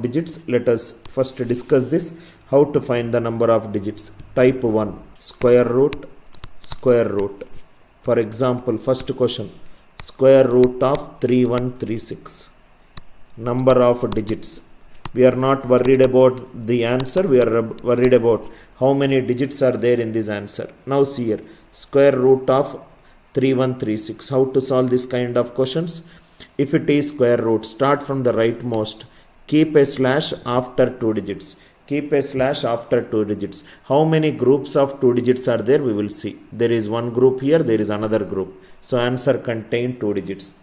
digits. Let us first discuss this, how to find the number of digits. Type 1, square root, square root. For example, first question, square root of 3136. Number of digits. We are not worried about the answer, we are worried about how many digits are there in this answer. Now see here, square root of 3136. How to solve this kind of questions? If it is square root, start from the rightmost, keep a slash after 2 digits. Keep a slash after 2 digits. How many groups of 2 digits are there? We will see. There is one group here, there is another group. So answer contains 2 digits.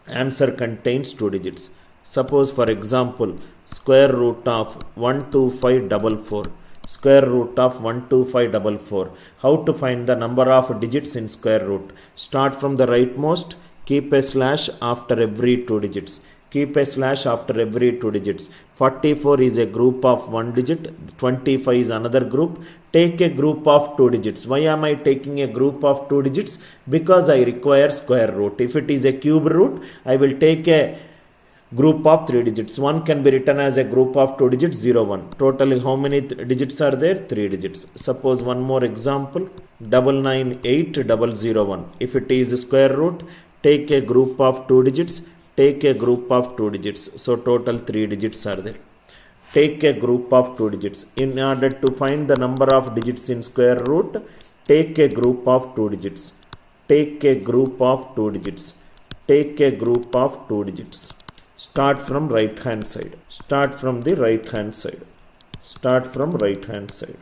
Answer contains 2 digits. Suppose for example, square root of 12544. Square root of 12544. How to find the number of digits in square root? Start from the rightmost, keep a slash after every 2 digits. Keep a slash after every 2 digits. 44 is a group of 1 digit, 25 is another group. Take a group of 2 digits. Why am I taking a group of 2 digits? Because I require square root. If it is a cube root, I will take a group of 3 digits. One can be written as a group of 2 digits, 0, 1. Totally how many digits are there? 3 digits. Suppose one more example, 998001. If it is square root, take a group of 2 digits, take a group of 2 digits. So total 3 digits are there. Take a group of 2 digits. In order to find the number of digits in square root, take a group of 2 digits. Take a group of 2 digits. Take a group of 2 digits. Start from right hand side. Start from the right hand side. Start from right hand side.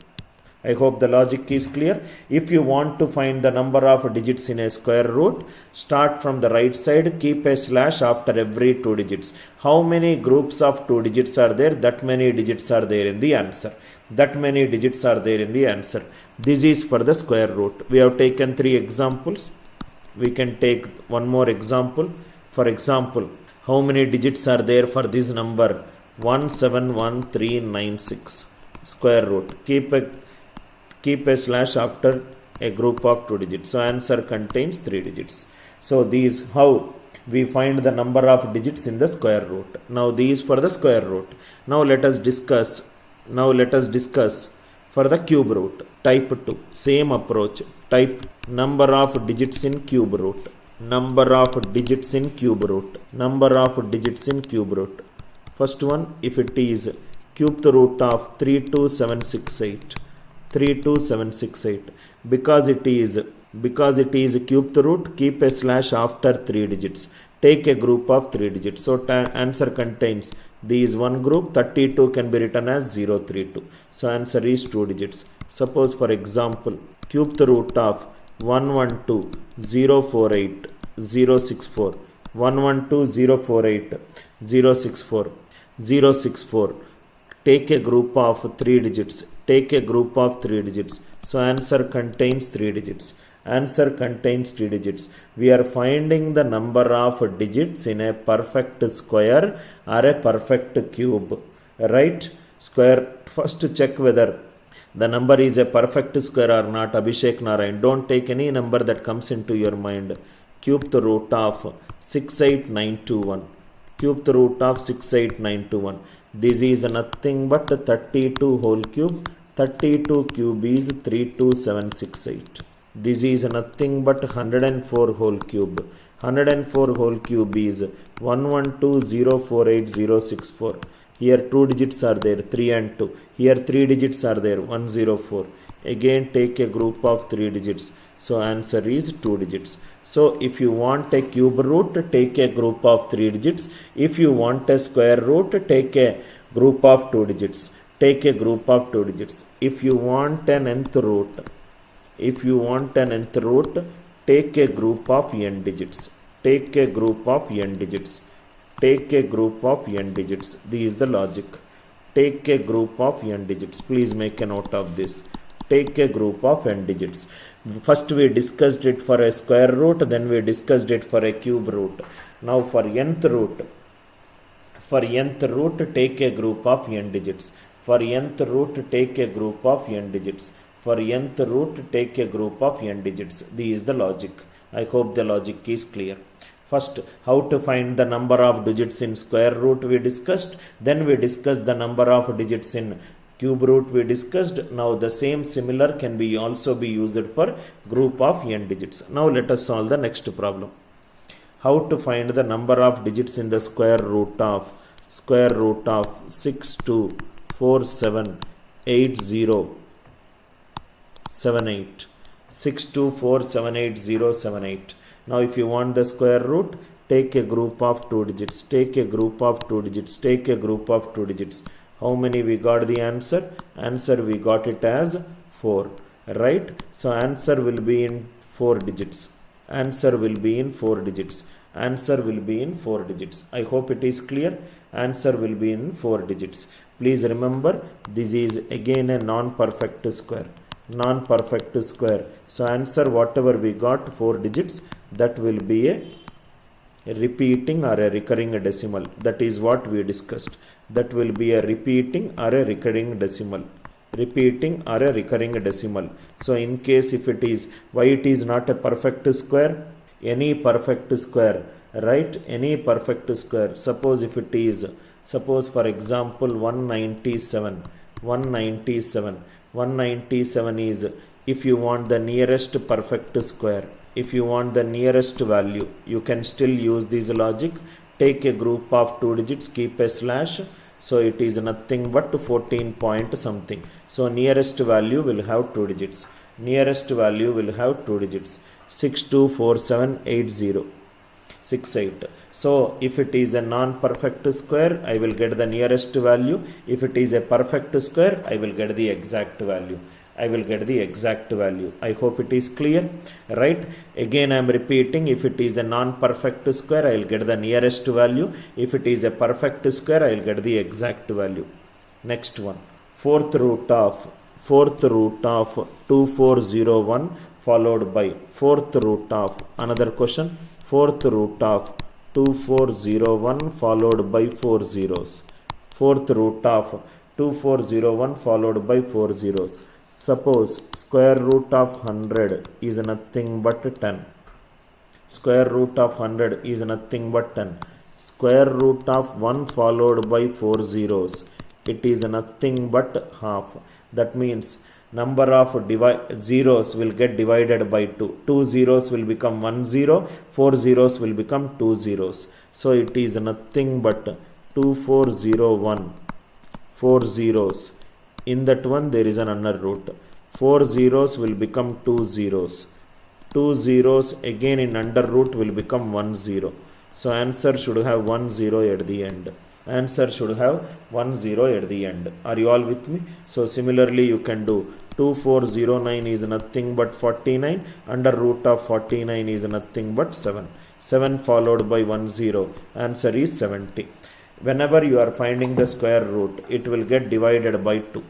I hope the logic is clear. If you want to find the number of digits in a square root, start from the right side, keep a slash after every 2 digits. How many groups of 2 digits are there? That many digits are there in the answer. That many digits are there in the answer. This is for the square root. We have taken 3 examples. We can take one more example. For example, how many digits are there for this number? 171396. Square root. Keep a slash after a group of 2 digits. So answer contains 3 digits. So these how we find the number of digits in the square root. Now these for the square root. Now let us discuss for the cube root. Type 2. Same approach. Type number of digits in cube root. Number of digits in cube root. Number of digits in cube root. First one, if it is cube root of 32768. 32768. Because it is cube root, keep a slash after 3 digits. Take a group of 3 digits. So answer contains these one group. 32 can be written as 032. So answer is 2 digits. Suppose for example, cube root of 112048 064. 112048 064. 064. Take a group of 3 digits. Take a group of 3 digits. So answer contains 3 digits. Answer contains 3 digits. We are finding the number of digits in a perfect square or a perfect cube. Right? Square. First check whether the number is a perfect square or not. Abhishek Narayan. Don't take any number that comes into your mind. Cube root of 68921. Cube root of 68921. This is nothing but 32 whole cube. 32 cube is 32768. This is nothing but 104 whole cube. 104 whole cube is 112048 Here 2 digits are there, 3 and 2. Here 3 digits are there, 104. Again take a group of 3 digits. So answer is 2 digits. So if you want a cube root, take a group of 3 digits. If you want a square root, take a group of 2 digits. Take a group of 2 digits. If you want an nth root, take a group of n digits. Take a group of n digits. Take a group of n digits. This is the logic. Take a group of n digits. Please make a note of this. Take a group of n digits. First we discussed it for a square root, then we discussed it for a cube root. Now for nth root, take a group of n digits. For nth root, take a group of n digits. For nth root, take a group of n digits. This is the logic. I hope the logic is clear. First, how to find the number of digits in square root we discussed. Then we discussed the number of digits in cube root we discussed. Now the same similar can be also be used for group of n digits. Now let us solve the next problem. How to find the number of digits in the square root of 62478078. 62478078. Now if you want the square root, take a group of 2 digits, take a group of 2 digits, take a group of 2 digits. How many we got the answer? Answer we got it as 4, right? So answer will be in 4 digits. Answer will be in 4 digits. Answer will be in 4 digits. I hope it is clear. Answer will be in 4 digits. Please remember, this is again a non-perfect square. Non-perfect square. So answer whatever we got 4 digits, that will be a repeating or a recurring decimal. That is what we discussed. That will be a repeating or a recurring decimal. Repeating or a recurring decimal. So in case if it is, why it is not a perfect square? Any perfect square, right? Any perfect square. Suppose if it is, suppose for example 197. 197 is, if you want the nearest perfect square, if you want the nearest value, you can still use this logic. Take a group of 2 digits, keep a slash. So it is nothing but 14 point something. So nearest value will have 2 digits. Nearest value will have 2 digits. 62478068. So if it is a non-perfect square, I will get the nearest value. If it is a perfect square, I will get the exact value. I will get the exact value. I hope it is clear, right? Again I am repeating, if it is a non-perfect square, I will get the nearest value. If it is a perfect square, I will get the exact value. Next one, fourth root of 2401 followed by fourth root of, another question, fourth root of 2401 followed by 4 zeros. Fourth root of 2401 followed by 4 zeros. Suppose square root of 100 is nothing but 10. Square root of 100 is nothing but 10. Square root of 1 followed by 4 zeros, it is nothing but half. That means number of zeros will get divided by 2. 2 zeros will become 1 zero, 4 zeros will become 2 zeros. So it is nothing but 2401, 4 zeros. In that one there is an under root. 4 zeros will become 2 zeros. 2 zeros again in under root will become 1 zero. So answer should have 1 zero at the end. Answer should have 1 zero at the end. Are you all with me? So similarly you can do 2409 is nothing but 49. Under root of 49 is nothing but 7. 7 followed by 1 zero. Answer is 70. Whenever you are finding the square root, it will get divided by 2.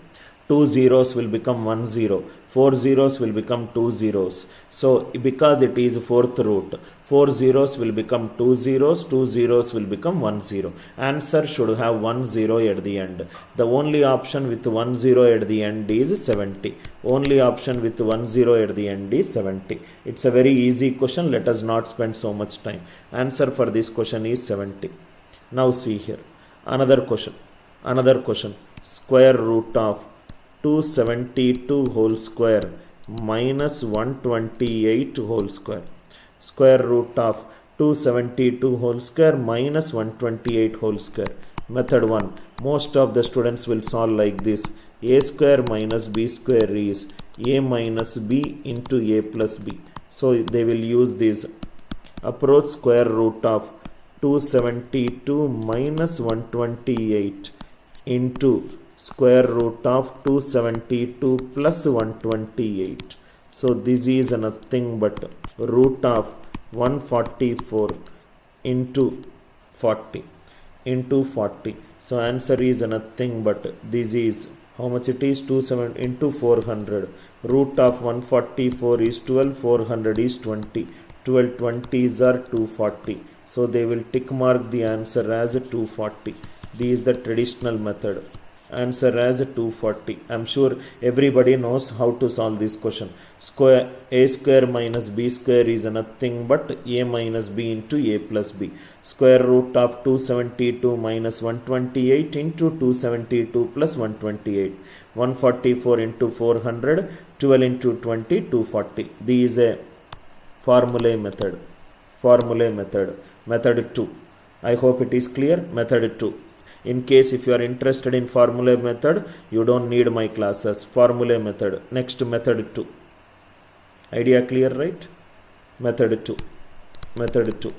2 zeros will become 1 zero. 4 zeros will become 2 zeros. So because it is fourth root, 4 zeros will become 2 zeros. 2 zeros will become 1 zero. Answer should have 1 zero at the end. The only option with 1 zero at the end is 70. Only option with 1 zero at the end is 70. It's a very easy question. Let us not spend so much time. Answer for this question is 70. Now see here. Another question. Square root of 272 whole square minus 128 whole square. Square root of 272 whole square minus 128 whole square. Method 1. Most of the students will solve like this. A square minus b square is a minus b into a plus b. So they will use this approach. Square root of 272 minus 128 into square root of 272 plus 128. So this is nothing but root of 144 into 40. So answer is nothing but, this is how much it is, 27 into 400. Root of 144 is 12, 400 is 20. 12 20s are 240. So they will tick mark the answer as 240. This is the traditional method. Answer as 240. I'm sure everybody knows how to solve this question. Square a square minus b square is nothing but a minus b into a plus b. Square root of 272 minus 128 into 272 plus 128. 144 into 400, 12 into 20, 240. This is a formulae method. Formulae method. Method 2. I hope it is clear. Method 2. In case if you are interested in formulae method, you don't need my classes. Formulae method. Next, method 2. Idea clear, right? Method 2. Method 2.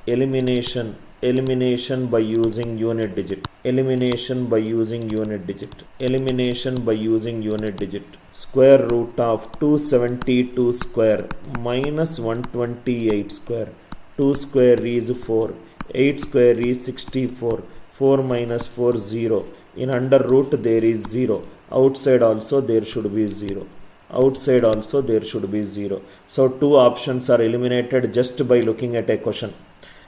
Elimination. Elimination by using unit digit. Elimination by using unit digit. Elimination by using unit digit. Square root of 272 square minus 128 square. 2 square is 4. 8 square is 64. 4 minus 4 0. In under root there is 0. Outside also there should be 0. Outside also there should be 0. So two options are eliminated just by looking at a question.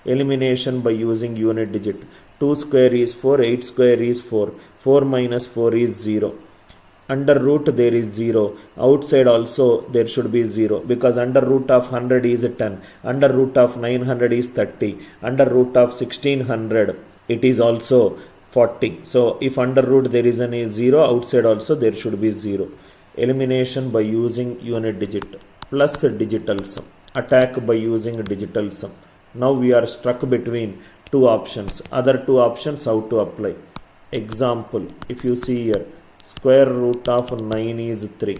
Elimination by using unit digit. 2 square is 4. 8 square is 4. 4 minus 4 is 0. Under root there is 0. Outside also there should be 0, because under root of 100 is 10. Under root of 900 is 30. Under root of 1600 it is also 40. So if under root there is any 0, outside also there should be 0. Elimination by using unit digit plus digital sum. Attack by using digital sum. Now we are stuck between two options. Other two options how to apply. Example, if you see here, square root of 9 is 3.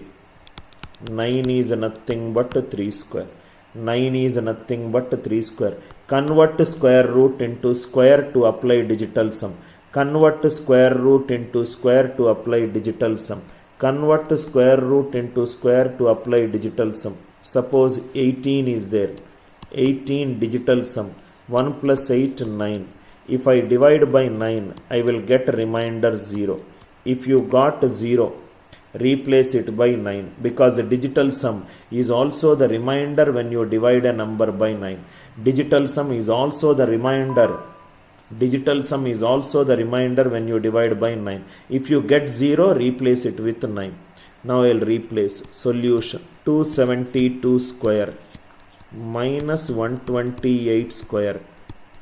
9 is nothing but 3 square. 9 is nothing but 3 square. Convert square root into square to apply digital sum. Convert square root into square to apply digital sum. Convert square root into square to apply digital sum. Suppose 18 is there. 18 digital sum. 1 plus 8, 9. If I divide by 9, I will get remainder 0. If you got 0, replace it by 9, because the digital sum is also the remainder when you divide a number by 9. Digital sum is also the remainder. Digital sum is also the remainder when you divide by 9. If you get 0, replace it with 9. Now I will replace. Solution 272 square minus 128 square.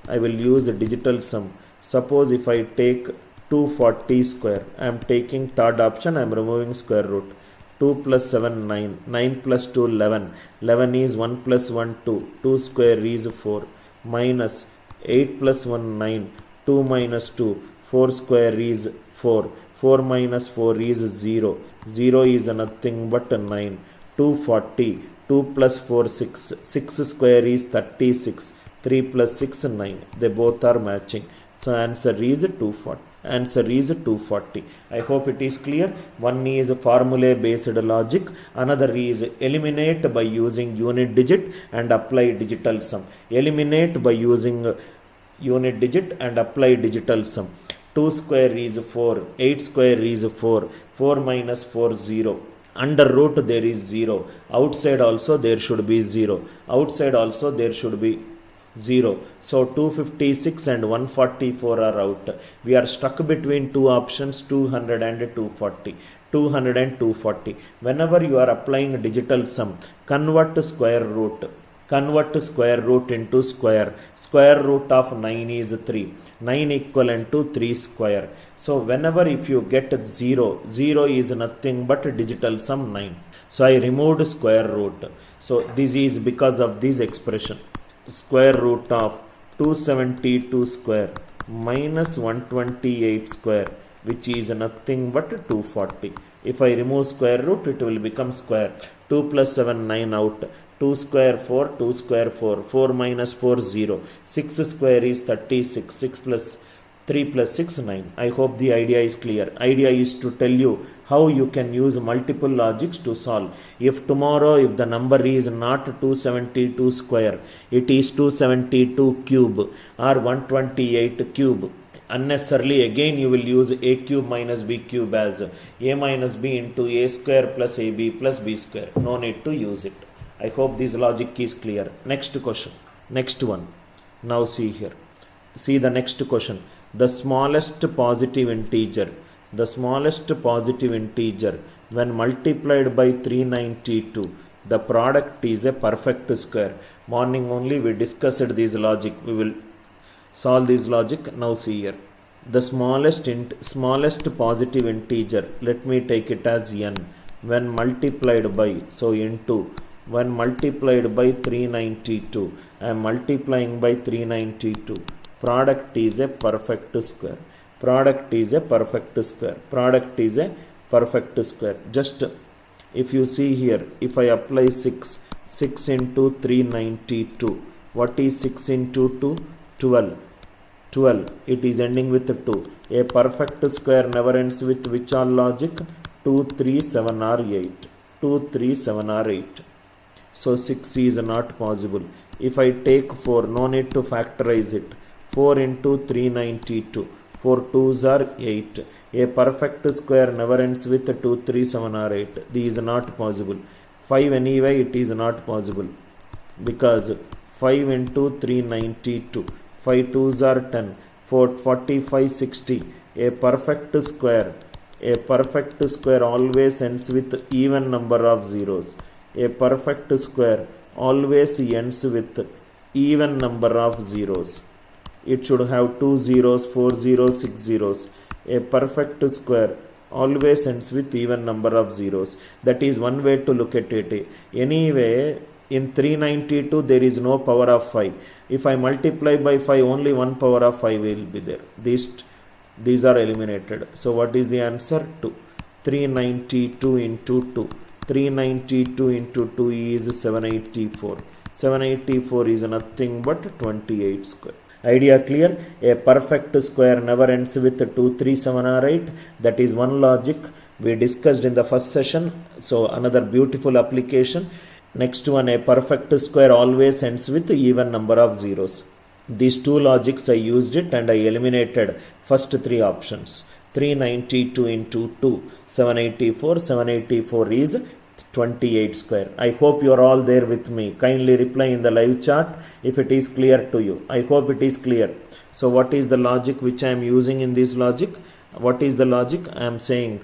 I will use a digital sum. Suppose if I take 240 square, I am taking third option, I am removing square root. 2 plus 7, 9. 9 plus 2, 11. 11 is 1 plus 1, 2. 2 square is 4. Minus 8 plus 1, 9. 2 minus 2. 4 square is 4. 4 minus 4 is 0. 0 is nothing but 9. 240. 2 plus 4, 6. 6 square is 36. 3 plus 6, 9. They both are matching. So answer is 240. Answer is 240. I hope it is clear. One is formula based logic. Another is eliminate by using unit digit and apply digital sum. Eliminate by using unit digit and apply digital sum. 2 square is 4. 8 square is 4. 4 minus 4, 0. Under root there is 0. Outside also there should be 0. Outside also there should be 0. So 256 and 144 are out. We are stuck between two options, 200 and 240. 200 and 240. Whenever you are applying digital sum, convert square root. Convert square root into square. Square root of 9 is 3. 9 equivalent to 3 square. So whenever if you get 0, 0 is nothing but digital sum 9. So I removed square root. So this is because of this expression. Square root of 272 square minus 128 square, which is nothing but 240. If I remove square root, it will become square. 2 plus 7, 9 out. 2 square 4, 2 square 4. 4 minus 4, 0. 6 square is 36. 6 plus 3 plus 6, 9. I hope the idea is clear. Idea is to tell you how you can use multiple logics to solve. If tomorrow, if the number is not 272 square, it is 272 cube or 128 cube. Unnecessarily again you will use a cube minus b cube as a minus b into a square plus ab plus b square. No need to use it. I hope this logic is clear. Next question. Next one. Now see here. See the next question. The smallest positive integer The smallest positive integer when multiplied by 392, the product is a perfect square. Morning only we discussed this logic. We will solve this logic. Now see here. The smallest positive integer, let me take it as n, when multiplied by, so into, when multiplied by 392, I am multiplying by 392. Product is a perfect square. Product is a perfect square. Product is a perfect square. Just if you see here, if I apply 6 into 392, what is 6 into 2? 12. 12. It is ending with 2. A perfect square never ends with which all logic? 2, 3, 7 or 8. 2, 3, 7 or 8. So 6 is not possible. If I take 4, no need to factorize it. 4 into 392. 4 2s are 8. A perfect square never ends with 2, 3, 7 or 8. This is not possible. 5 anyway it is not possible. Because 5 into 392. 5 2s are 10. 4 45 60. A perfect square always ends with even number of zeros. A perfect square always ends with even number of zeros. It should have 2 zeros, 4 zeros, 6 zeros. A perfect square always ends with even number of zeros. That is one way to look at it. Anyway, in 392 there is no power of 5. If I multiply by 5, only one power of 5 will be there. These are eliminated. So what is the answer? 2. 392 into 2. 392 into 2 is 784. 784 is nothing but 28 square. Idea clear? A perfect square never ends with 2, 3, 7 or 8. That is one logic we discussed in the first session. So another beautiful application. Next one, a perfect square always ends with even number of zeros. These two logics I used it and I eliminated first three options. 392 into 2, 784. 784 is 28 square. I hope you are all there with me. Kindly reply in the live chat if it is clear to you. I hope it is clear. So what is the logic which I am using in this logic? What is the logic? I am saying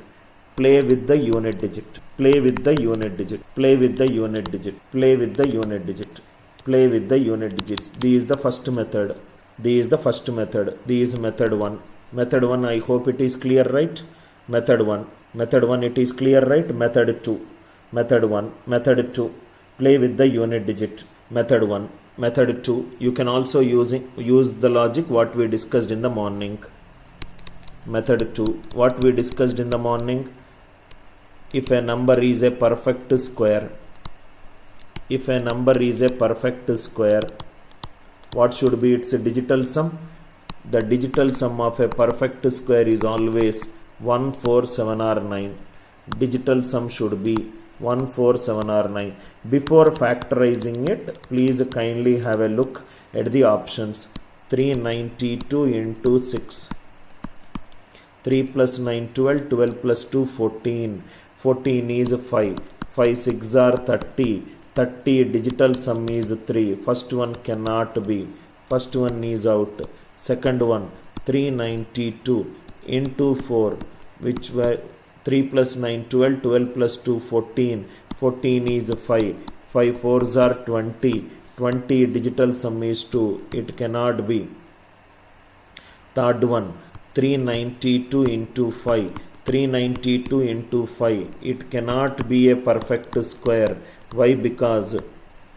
play with the unit digit. Play with the unit digit. Play with the unit digit. Play with the unit digit. Play with the unit digits. This is the first method. This is the first method. This is method 1. Method 1, I hope it is clear, right? Method 1. Method 1, it is clear, right? Method 2. Method 1. Method 2. Play with the unit digit. Method 1. Method 2. You can also use the logic what we discussed in the morning. Method 2. What we discussed in the morning. If a number is a perfect square. If a number is a perfect square, what should be its digital sum? The digital sum of a perfect square is always 1, 4, 7 or 9. Digital sum should be 1, 4, 7 or 9. Before factorizing it, please kindly have a look at the options. 392 into 6. 3 plus 9, 12. 12 plus 2, 14. 14 is 5. 5 6 are 30. 30 digital sum is 3. First one cannot be. First one is out. Second one, 392 into 4, which were 3 plus 9, 12. 12 plus 2, 14. 14 is 5. 5 4s are 20. 20 digital sum is 2. It cannot be. Third one, 392 into 5. 392 into 5. It cannot be a perfect square. Why? Because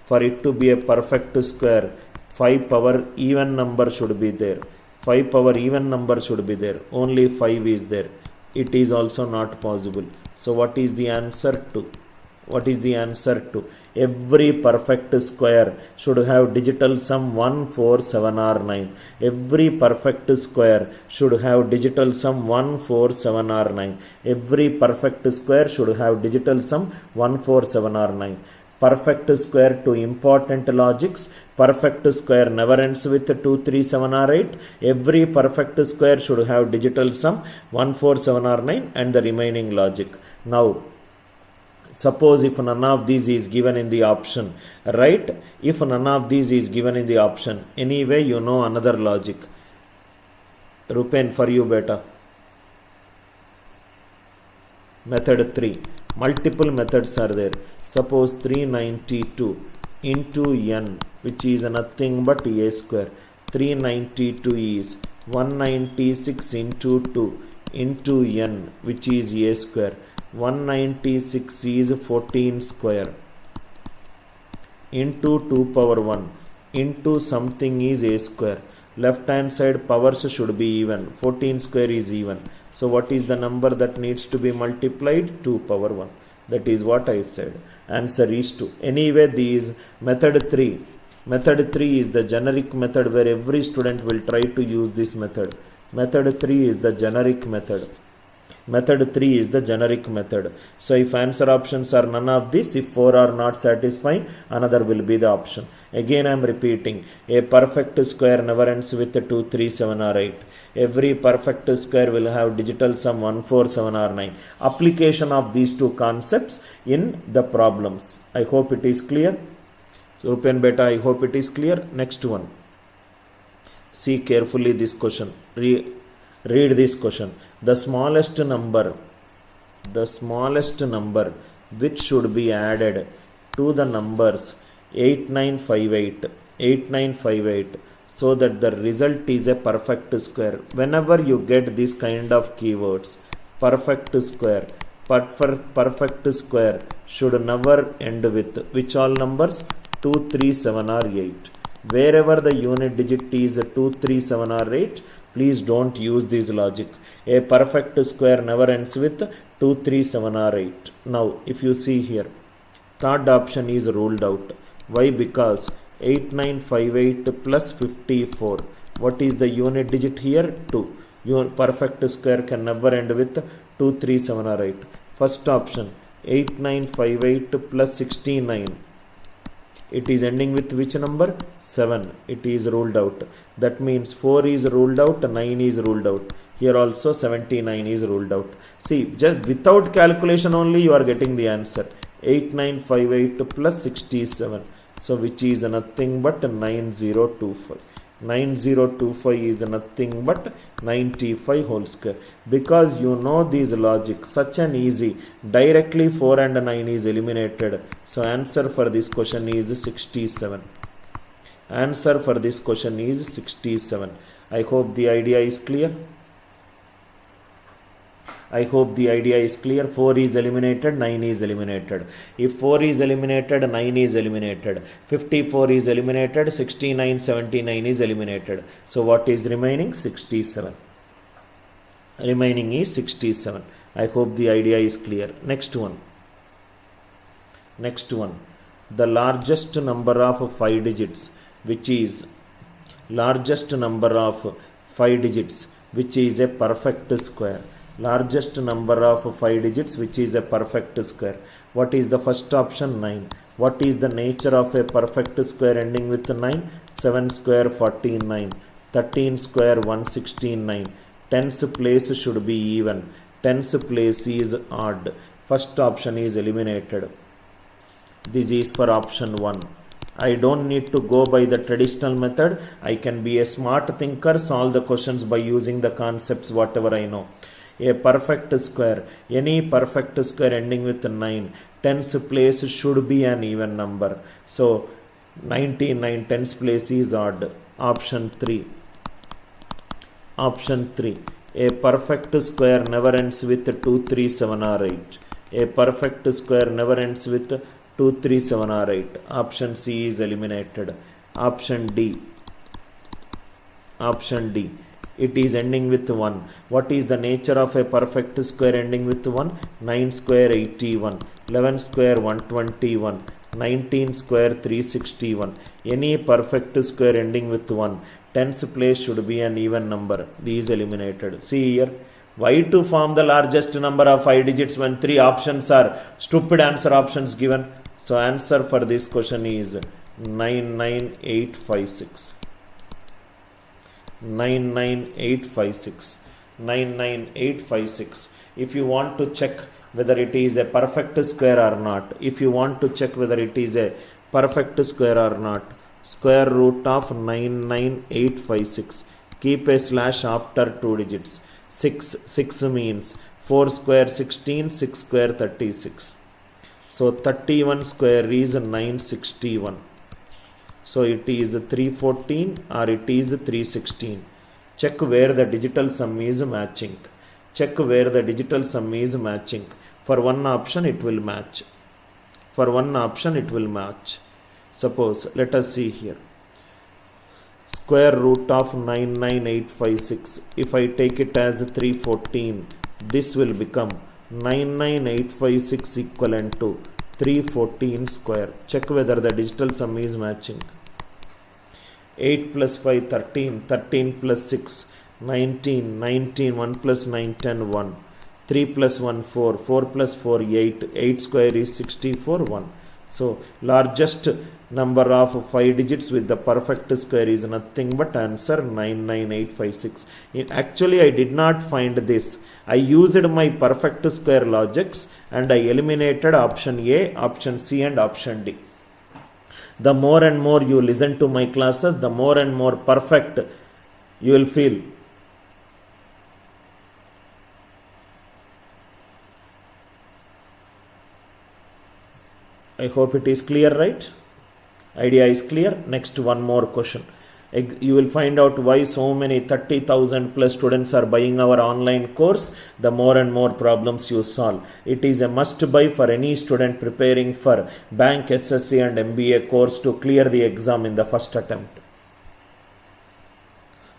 for it to be a perfect square, 5 power even number should be there. 5 power even number should be there. Only 5 is there. It is also not possible. So what is the answer to? What is the answer to? Every perfect square should have digital sum 1, 4, 7 or 9. Every perfect square should have digital sum 1, 4, 7 or 9. Every perfect square should have digital sum 1, 4, 7 or 9. Perfect square to important logics. Perfect square never ends with 2, 3, 7 or 8. Every perfect square should have digital sum 1, 4, 7 or 9 and the remaining logic. Now, suppose if none of these is given in the option, right? If none of these is given in the option, anyway you know another logic. Rupen, for you beta. Method 3. Multiple methods are there. Suppose 392 into n, which is nothing but a square. 392 is 196 into 2 into n, which is a square. 196 is 14 square into 2 power 1 into something is a square. Left hand side powers should be even. 14 square is even. So what is the number that needs to be multiplied? 2 power 1. That is what I said. Answer is 2. Anyway, these method 3. Method 3 is the generic method where every student will try to use this method. Method 3 is the generic method. Method 3 is the generic method. So if answer options are none of this, if 4 are not satisfying, another will be the option. Again I am repeating, a perfect square never ends with 2, 3, 7 or 8. Every perfect square will have digital sum 1, 4, 7 or 9. Application of these two concepts in the problems. I hope it is clear. So open beta, I hope it is clear. Next one. See carefully this question. Read this question. The smallest number which should be added to the numbers 8958 so that the result is a perfect square. Whenever you get this kind of keywords, perfect square should never end with which all numbers? 2, 3, 7 or 8. Wherever the unit digit is 2, 3, 7 or 8, please don't use this logic. A perfect square never ends with 2, 3, 7 or 8. Now, if you see here, third option is ruled out. Why? Because 8958 plus 54. What is the unit digit here? 2. Perfect square can never end with 2, 3, 7 or 8. First option, 8958 plus 69. It is ending with which number? 7. It is ruled out. That means 4 is ruled out, 9 is ruled out. Here also 79 is ruled out. See, just without calculation only you are getting the answer. 8958 plus 67. So which is nothing but 9025. 9025 is nothing but 95 whole square. Because you know these logic, such an easy. Directly 4 and 9 is eliminated. So answer for this question is 67. Answer for this question is 67. I hope the idea is clear. I hope the idea is clear. 4 is eliminated, 9 is eliminated. If 4 is eliminated, 9 is eliminated. 54 is eliminated, 69, 79 is eliminated. So what is remaining? 67. Remaining is 67. I hope the idea is clear. Next one. Next one. The largest number of 5 digits, which is largest number of 5 digits, which is a perfect square. Largest number of 5 digits which is a perfect square. What is the first option? 9. What is the nature of a perfect square ending with 9? 7 square 49, 13 square 169. Tens place should be even, tens place is odd. First option is eliminated. This is for option 1. I don't need to go by the traditional method. I can be a smart thinker, solve the questions by using the concepts whatever I know. A perfect square, any perfect square ending with 9, tens place should be an even number. So 99 tens place is odd. Option 3. Option 3. A perfect square never ends with 2, 3, 7 or 8. A perfect square never ends with 2, 3, 7 or 8. Option C is eliminated. Option D. Option D. It is ending with 1. What is the nature of a perfect square ending with 1? 9 square 81, 11 square 121, 19 square 361. Any perfect square ending with 1, tens place should be an even number. These eliminated. See here. Why to form the largest number of 5 digits when 3 options are stupid answer options given? So answer for this question is 99856. 99856. 99856. If you want to check whether it is a perfect square or not, if you want to check whether it is a perfect square or not, square root of 99856, keep a slash after 2 digits. 6 means 4 square 16, 6 square 36. So 31 square is 961. So it is 314 or it is 316. Check where the digital sum is matching. Check where the digital sum is matching. For one option it will match. For one option it will match. Suppose, let us see here. Square root of 99856. If I take it as 314, this will become 99856 equivalent to 314 square. Check whether the digital sum is matching. 8 plus 5, 13, 13 plus 6, 19, 19, 1 plus 9, 10, 1. 3 plus 1, 4, 4 plus 4, 8, 8 square is 64, 1. So, largest number of 5 digits with the perfect square is nothing but answer 99856. Actually, I did not find this. I used my perfect square logics and I eliminated option A, option C and option D. The more and more you listen to my classes, the more and more perfect you will feel. I hope it is clear, right? Idea is clear. Next, one more question. You will find out why so many 30,000 plus students are buying our online course. The more and more problems you solve. It is a must buy for any student preparing for bank, SSC and MBA course to clear the exam in the first attempt.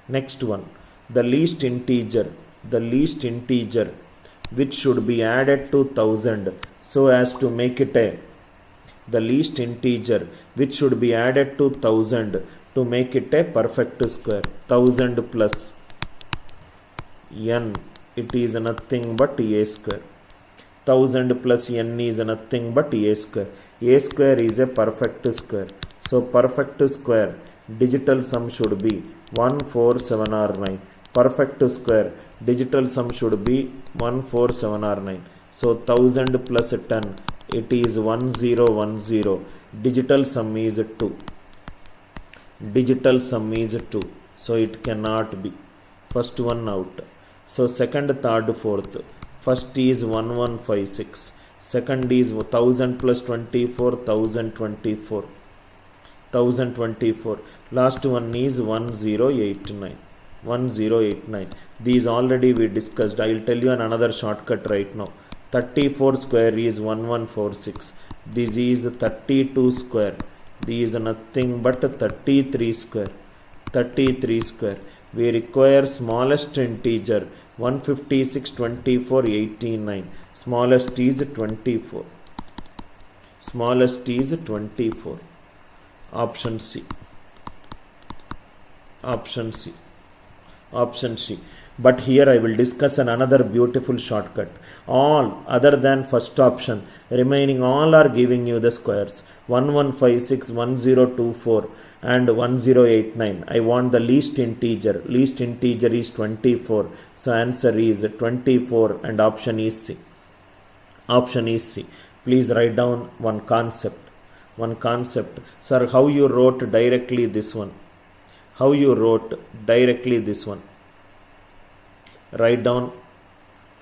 Next one. The least integer which should be added to 1000 so as to make it a which should be added to 1000 to make it a perfect square. 1000 plus n, it is nothing but a square. 1000 plus n is nothing but a square. A square is a perfect square. So perfect square digital sum should be 147 or 9. Perfect square digital sum should be 147 or 9. So 1000 plus 10, it is 1010. Digital sum is 2. Digital sum is 2. So it cannot be. First one out. So second, third, fourth. First is 1156. Second is 1000 plus 24, 1024. 1024. Last one is 1089. 1089. These already we discussed. I will tell you another shortcut right now. 34 square is 1146. This is 32 square. This is nothing but 33 square. 33 square. We require smallest integer 156, 24, 89. Smallest is 24. Smallest is 24. Option C. Option C. Option C. But here I will discuss another beautiful shortcut. All other than first option, remaining all are giving you the squares. 1156, 1024 and 1089. I want the least integer. Least integer is 24. So answer is 24 and option is C. Option is C. Please write down one concept. One concept. Sir, how you wrote directly this one? How you wrote directly this one? Write down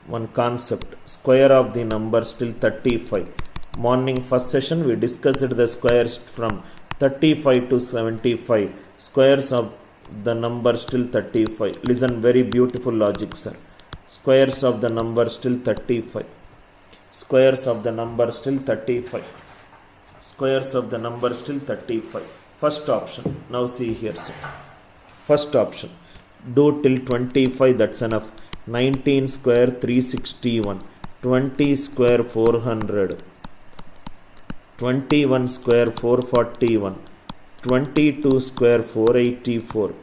one concept. Square of the number still 35. Morning first session we discussed the squares from 35 to 75. Squares of the number still 35. Listen, very beautiful logic, sir. Squares of the number still 35. Squares of the number still 35. Squares of the number still 35. First option. Now see here, sir. First option. Do till 25, that's enough. 19 square 361. 20 square 400. 21 square 441. 22 square 484.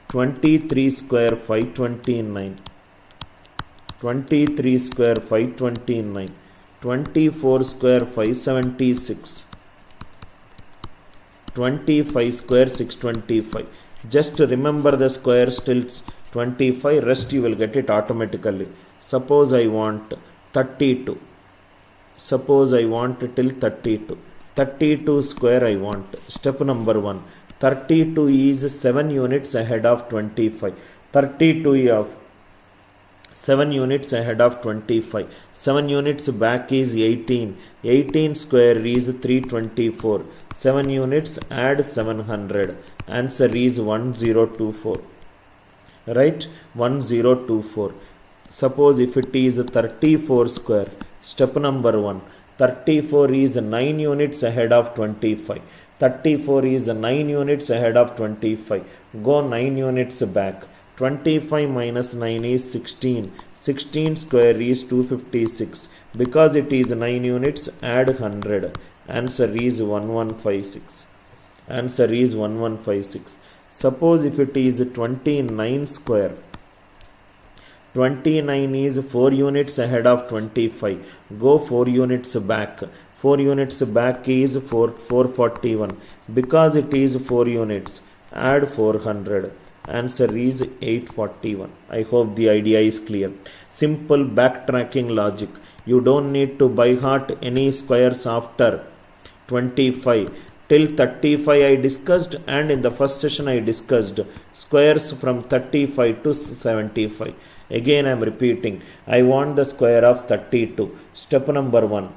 23 square 529. 23 square 529. 24 square 576. 25 square 625. Just remember the squares till 25, rest you will get it automatically. Suppose I want 32. Suppose I want till 32. 32 square I want. Step number 1. 32 is 7 units ahead of 25. 32 of 7 units ahead of 25. 7 units back is 18. 18 square is 324. 7 units add 700. Answer is 1024. Right? 1024. Suppose if it is 34 square. Step number 1. 34 is 9 units ahead of 25. 34 is 9 units ahead of 25. Go 9 units back. 25 minus 9 is 16. 16 square is 256. Because it is 9 units, add 100. Answer is 1156. Answer is 1156. Suppose if it is 29 square. 29 is 4 units ahead of 25. Go 4 units back. 4 units back is 441. Because it is 4 units, add 400. Answer is 841. I hope the idea is clear. Simple backtracking logic. You don't need to by heart any squares after 25. Till 35 I discussed, and in the first session I discussed squares from 35 to 75. Again I am repeating. I want the square of 32. Step number 1.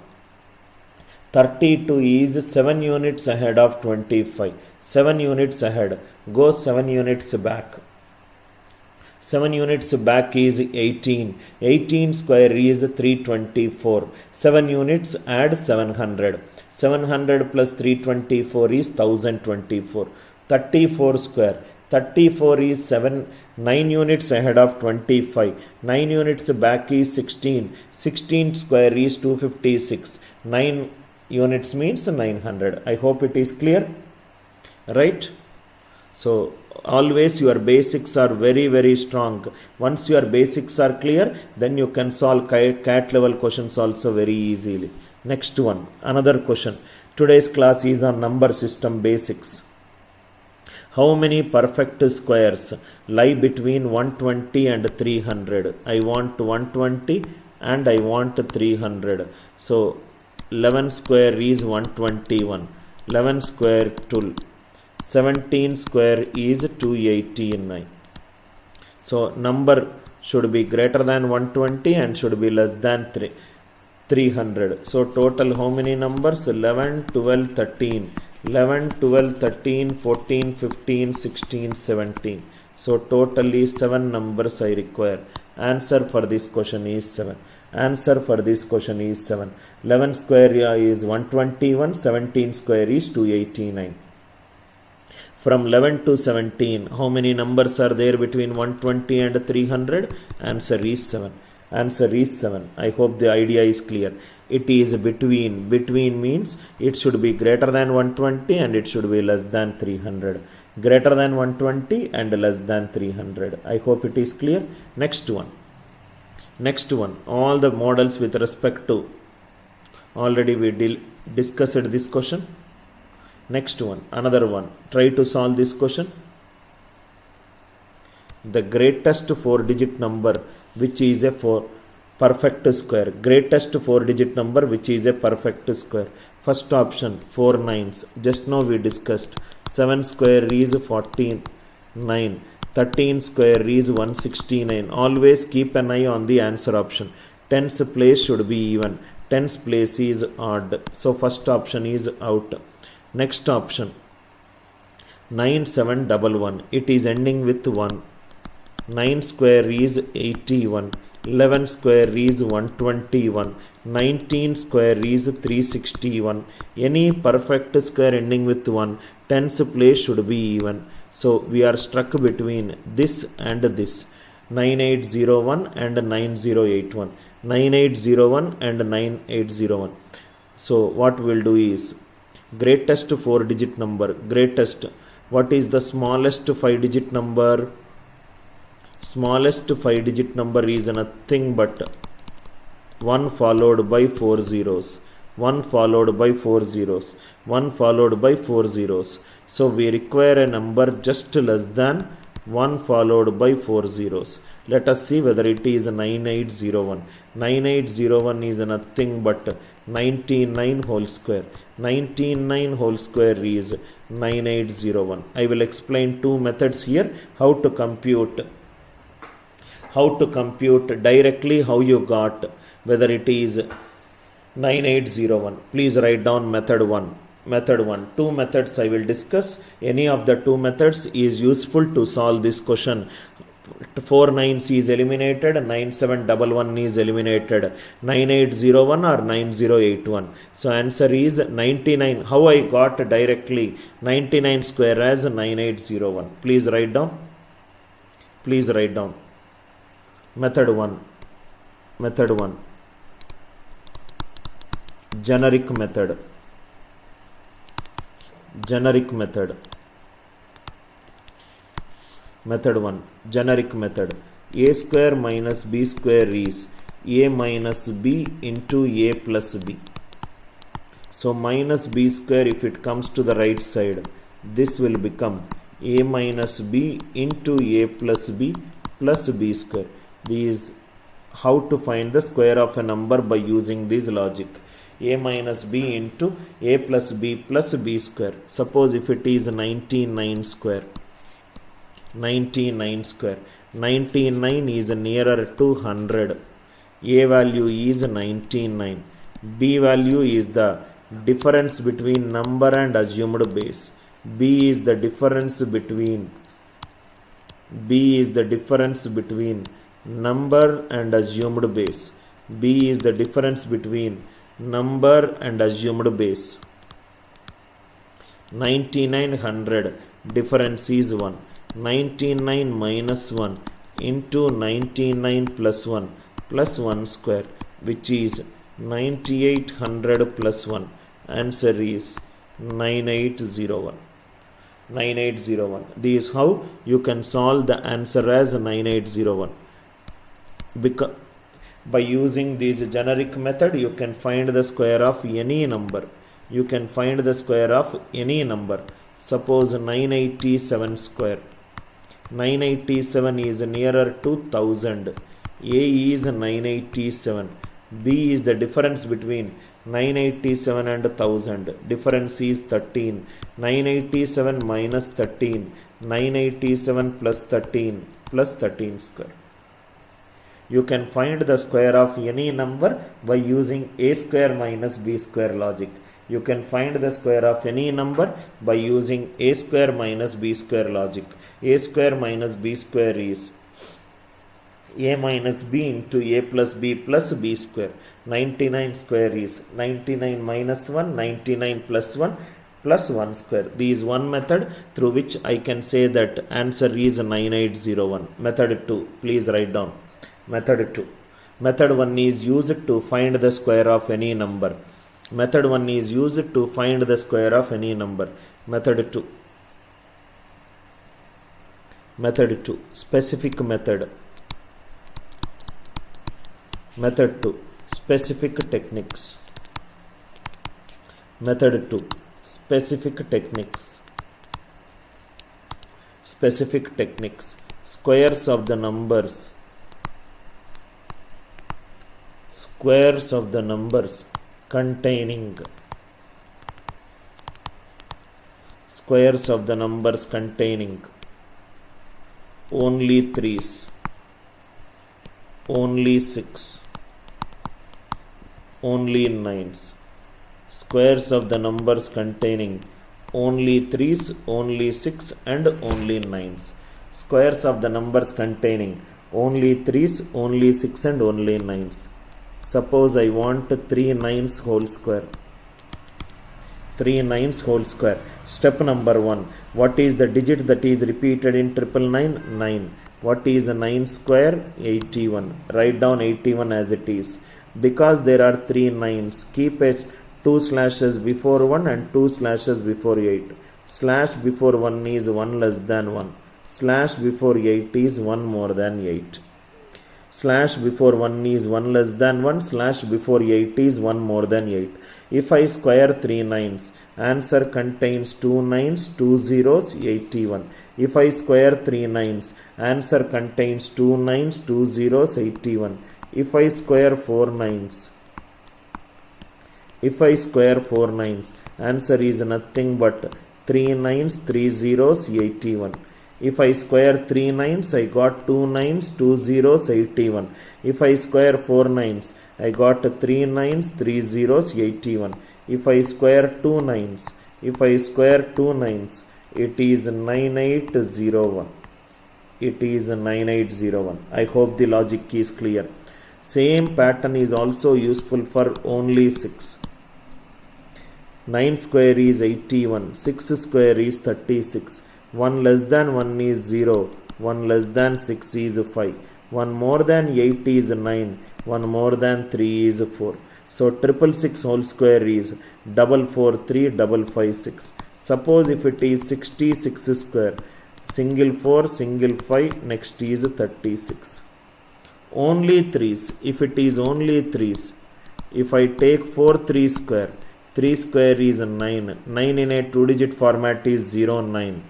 32 is 7 units ahead of 25. 7 units ahead. Go 7 units back. 7 units back is 18. 18 square is 324. 7 units add 700. 700 plus 324 is 1024. 34 square. 34 is 9 units ahead of 25. 9 units back is 16. 16 square is 256. 9 units means 900. I hope it is clear. Right? So always your basics are very strong. Once your basics are clear, then you can solve CAT level questions also very easily. Next one, another question. Today's class is on number system basics. How many perfect squares lie between 120 and 300? I want 120 and I want 300. So 11 square is 121. 11 square 12. 17 square is 289. So number should be greater than 120 and should be less than 300. So total how many numbers? 11, 12, 13. 11, 12, 13, 14, 15, 16, 17. So totally 7 numbers I require. Answer for this question is 7. Answer for this question is 7. 11 square is 121. 17 square is 289. From 11 to 17, how many numbers are there between 120 and 300? Answer is 7. Answer is 7. I hope the idea is clear. It is between. Between means it should be greater than 120 and it should be less than 300. Greater than 120 and less than 300. I hope it is clear. Next one. Next one. All the models with respect to. Already we discussed this question. Next one. Another one. Try to solve this question. The greatest 4-digit number which is a perfect square. Greatest 4-digit number which is a perfect square. First option 4 nines. Just now we discussed. 7 square is 49. 13 square is 169. Always keep an eye on the answer option. Tens place should be even. Tens place is odd. So first option is out. Next option 9711. It is ending with 1. 9 square is 81. 11 square is 121. 19 square is 361. Any perfect square ending with 1. Tens place should be even. So we are struck between this and this. 9801 and 9081. 9801 and 9801. So what we'll do is greatest 4-digit number. Greatest. What is the smallest 5-digit number? Smallest 5-digit number is nothing but 1 followed by 4 zeros. 1 followed by 4 zeros. 1 followed by 4 zeros. So we require a number just less than 1 followed by 4 zeros. Let us see whether it is 9801. 9801 is nothing but 99 whole square. 99 whole square is 9801. I will explain two methods here how to compute how to compute directly how you got whether it is 9801. Please write down method 1. Method 1. Two methods I will discuss. Any of the two methods is useful to solve this question. 4 9s is eliminated, 9711 is eliminated, 9801 or 9081. So answer is 99. How I got directly 99 square as 9801. Please write down. Please write down. Method 1. Method 1. Generic method. Generic method. Method 1. Generic method. A square minus b square is a minus b into a plus b. So minus b square, if it comes to the right side, this will become a minus b into a plus b square. This is how to find the square of a number by using this logic. A minus b into a plus b square. Suppose if it is 99 square. 99 square. 99 is nearer to 100. A value is 99. B value is the difference between number and assumed base. B is the difference between number and assumed base. B is the difference between number and assumed base. 99 100, difference is 1. 99 minus 1 into 99 plus 1 plus 1 square, which is 9800 plus 1. Answer is 9801. 9801. This is how you can solve the answer as 9801. Because by using this generic method, you can find the square of any number. You can find the square of any number. Suppose 987 square. 987 is nearer to 1000. A is 987. B is the difference between 987 and 1000. Difference is 13. 987 minus 13. 987 plus 13 square. You can find the square of any number by using a square minus b square logic. You can find the square of any number by using a square minus b square logic. A square minus b square is a minus b into a plus b square. 99 square is 99 minus 1, 99 plus 1 plus 1 square. This is one method through which I can say that answer is 9801. Method 2. Please write down. Method 2. Method 1 is used to find the square of any number. Method 1 is used to find the square of any number. Method 2. Method 2. Specific method. Method 2. Specific techniques. Method 2. Specific techniques. Specific techniques. Squares of the numbers. Squares of the numbers containing only 3s, only 6, only 9s. Squares of the numbers containing only 3s, only 6 and only 9s. Squares of the numbers containing only 3s, only 6 and only 9s. Suppose I want 3 9s whole square. 3 9s whole square. Step number 1. What is the digit that is repeated in 999? 9. What is 9 square? 81. Write down 81 as it is. Because there are 3 9s, keep 2 slashes before 1 and 2 slashes before 8. Slash before 1 is 1 less than 1. Slash before 8 is 1 more than 8. Slash before 1 is 1 less than 1. Slash before 8 is 1 more than 8. If I square 3 9s, answer contains 2 9s, 2 zeros, 81. If I square 3 9s, answer contains 2 9s, 2 zeros, 81. If I square 4 9s, answer is nothing but 3 9s, 3 zeros, 81. If I square 3 nines, I got 2 nines, 2 zeros, 81. If I square 4 nines, I got 3 nines, 3 zeros, 81. If I square 2 nines, it is 9801. It is 9801. I hope the logic is clear. Same pattern is also useful for only 6. 9 square is 81. 6 square is 36. 1 less than 1 is 0. 1 less than 6 is 5. 1 more than 8 is 9. 1 more than 3 is 4. So 666 whole square is 443,556. Suppose if it is 66 square, single 4, single 5, next is 36. Only 3's. If it is only 3's, if I take 4 3 square, 3 square is 9. 9 in a 2-digit format is 09.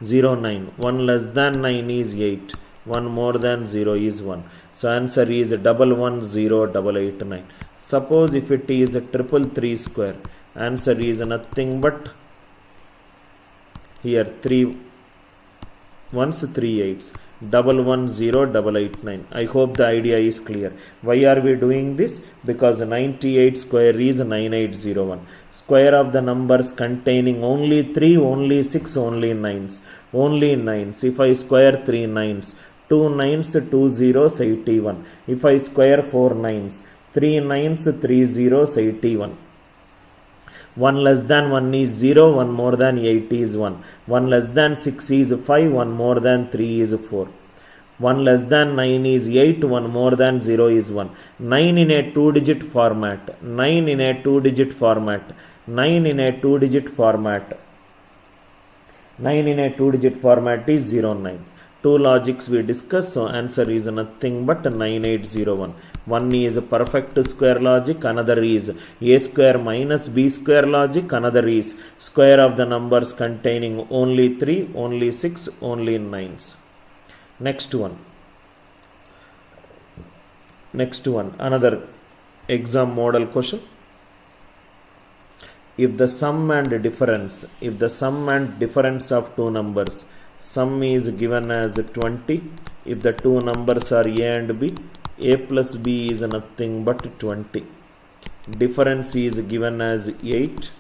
09. 1 less than 9 is 8. 1 more than 0 is 1. So answer is 110889. Suppose if it is 333 square, answer is nothing but here 3 ones 3 eights. 110889. I hope the idea is clear. Why are we doing this? Because 98 square is 9801. Square of the numbers containing only 3, only 6, only 9s. Only 9s. If I square 3 9s, 2 9s, 2 zeros, 81. If I square 4 9s, 3 9s, 3 zeros, 81. 1 less than 1 is 0, 1 more than 8 is 1. 1 less than 6 is 5, 1 more than 3 is 4. 1 less than 9 is 8, 1 more than 0 is 1. 9 in a 2-digit format. 9 in a 2-digit format. 9 in a 2-digit format. 9 in a 2-digit format is 09. Two logics we discussed, so answer is nothing but 9801. One is perfect square logic, another is a square minus b square logic, another is square of the numbers containing only 3, only 6, only 9s. Next one, another exam model question. If the sum and difference of two numbers, sum is given as 20, if the two numbers are a and b, a plus b is nothing but 20. Difference is given as 8.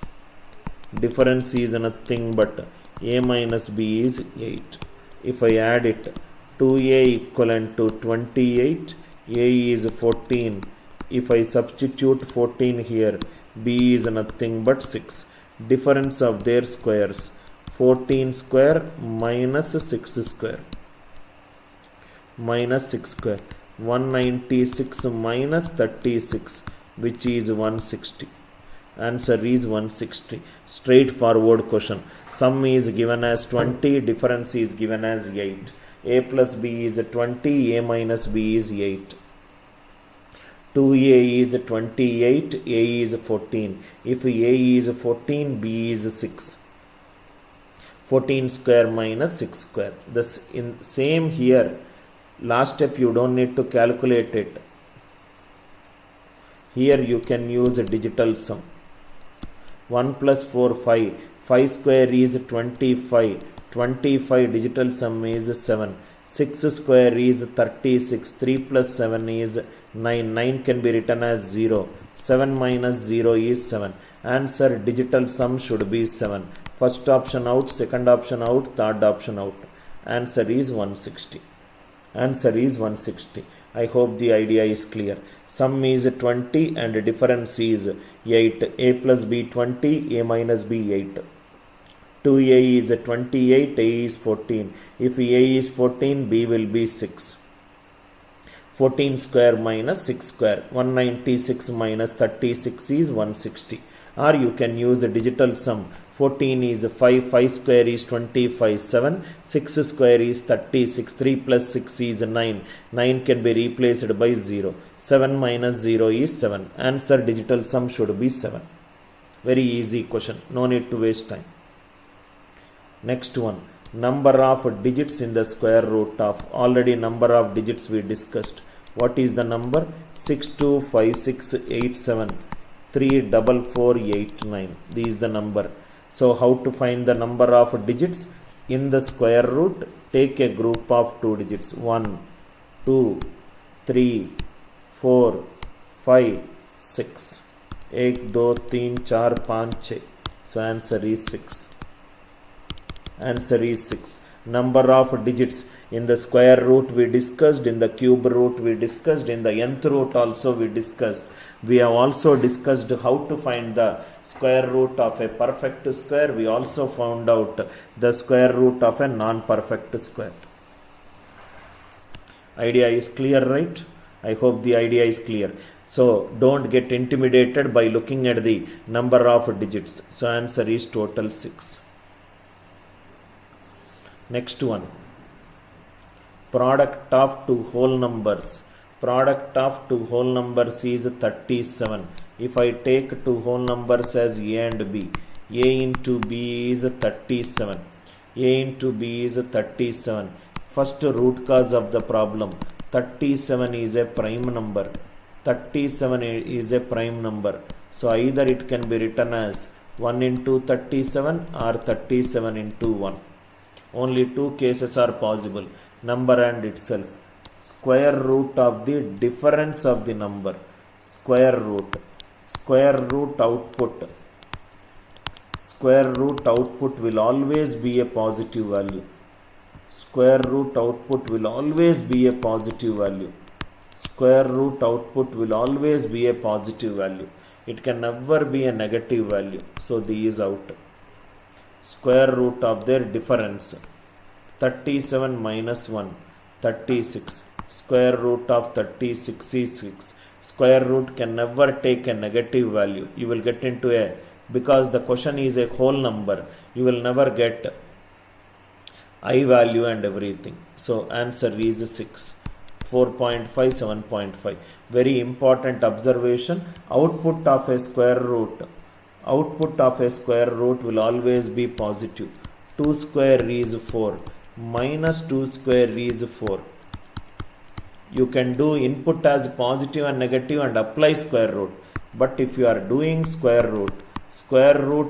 Difference is nothing but a minus b is 8. If I add it, 2a equivalent to 28, a is 14. If I substitute 14 here, b is nothing but 6. Difference of their squares, 14 square minus 6 square. Minus 6 square. 196 minus 36, which is 160. Answer is 160. Straightforward question. Sum is given as 20, difference is given as 8. A plus b is 20, a minus b is 8. 2a is 28, a is 14. If a is 14, b is 6. 14 square minus 6 square. This in same here. Last step you don't need to calculate it. Here you can use a digital sum. 1 plus 4, 5. 5 square is 25. 25 digital sum is 7. 6 square is 36. 3 plus 7 is 9. 9 can be written as 0. 7 minus 0 is 7. Answer digital sum should be 7. First option out, second option out, third option out. Answer is 160. Answer is 160. I hope the idea is clear. Sum is 20 and difference is 8. A plus b 20, a minus b 8. 2a is 28, a is 14. If a is 14, b will be 6. 14 square minus 6 square. 196 minus 36 is 160. Or you can use a digital sum. 14 is 5, 5 square is 25, 7, 6 square is 36, 3 plus 6 is 9, 9 can be replaced by 0, 7 minus 0 is 7, answer digital sum should be 7. Very easy question, no need to waste time. Next one, number of digits in the square root of, already number of digits we discussed. What is the number? 625687 34489. This is the number. So how to find the number of digits? In the square root, take a group of 2 digits 1, 2, 3, 4, 5, 6. 1, 2, 3, 4, 5, 6. So answer is 6. Answer is 6. Number of digits in the square root we discussed, in the cube root we discussed, in the nth root also we discussed. We have also discussed how to find the square root of a perfect square. We also found out the square root of a non-perfect square. Idea is clear, right? I hope the idea is clear. So don't get intimidated by looking at the number of digits. So answer is total 6. Next one, product of two whole numbers. Product of two whole numbers is 37. If I take two whole numbers as A and B, A into B is 37. A into B is 37. First root cause of the problem, 37 is a prime number. 37 is a prime number. So either it can be written as 1 into 37 or 37 into 1. Only two cases are possible, number and itself. Square root of the difference of the number. Square root. Square root output. Square root output will always be a positive value. Square root output will always be a positive value. Square root output will always be a positive value. It can never be a negative value. So these out. Square root of their difference. 37 minus 1, 36. Square root of 36 is 6. Square root can never take a negative value. You will get into a, because the question is a whole number, you will never get I value and everything. So answer is 6. 4.5, 7.5. Very important observation. Output of a square root. Output of a square root will always be positive. 2 square is 4. Minus 2 square is 4. You can do input as positive and negative and apply square root. But if you are doing square root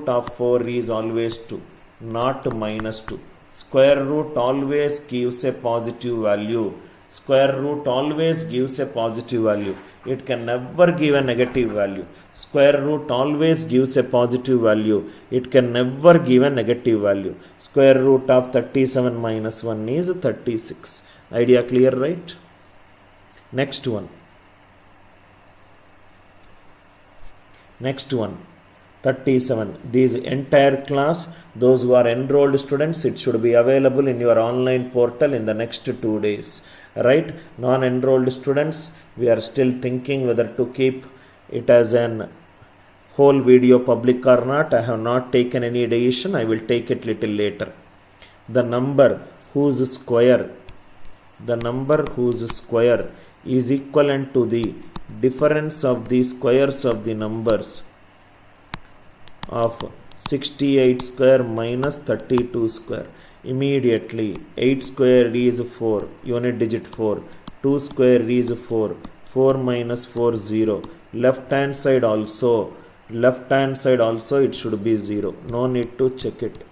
of 4 is always 2, not minus 2. Square root always gives a positive value. Square root always gives a positive value. It can never give a negative value. Square root always gives a positive value. It can never give a negative value. Square root of 37 minus 1 is 36. Idea clear, right? Next one. Next one. 37. These entire class, those who are enrolled students, it should be available in your online portal in the next 2 days. Right? Non-enrolled students, we are still thinking whether to keep it as an whole video public or not. I have not taken any decision. I will take it little later. The number whose square is equivalent to the difference of the squares of the numbers of 68 square minus 32 square. Immediately 8 square is 4, unit digit 4. 2 square is 4. 4 minus 4 0. Left hand side also it should be 0. No need to check it.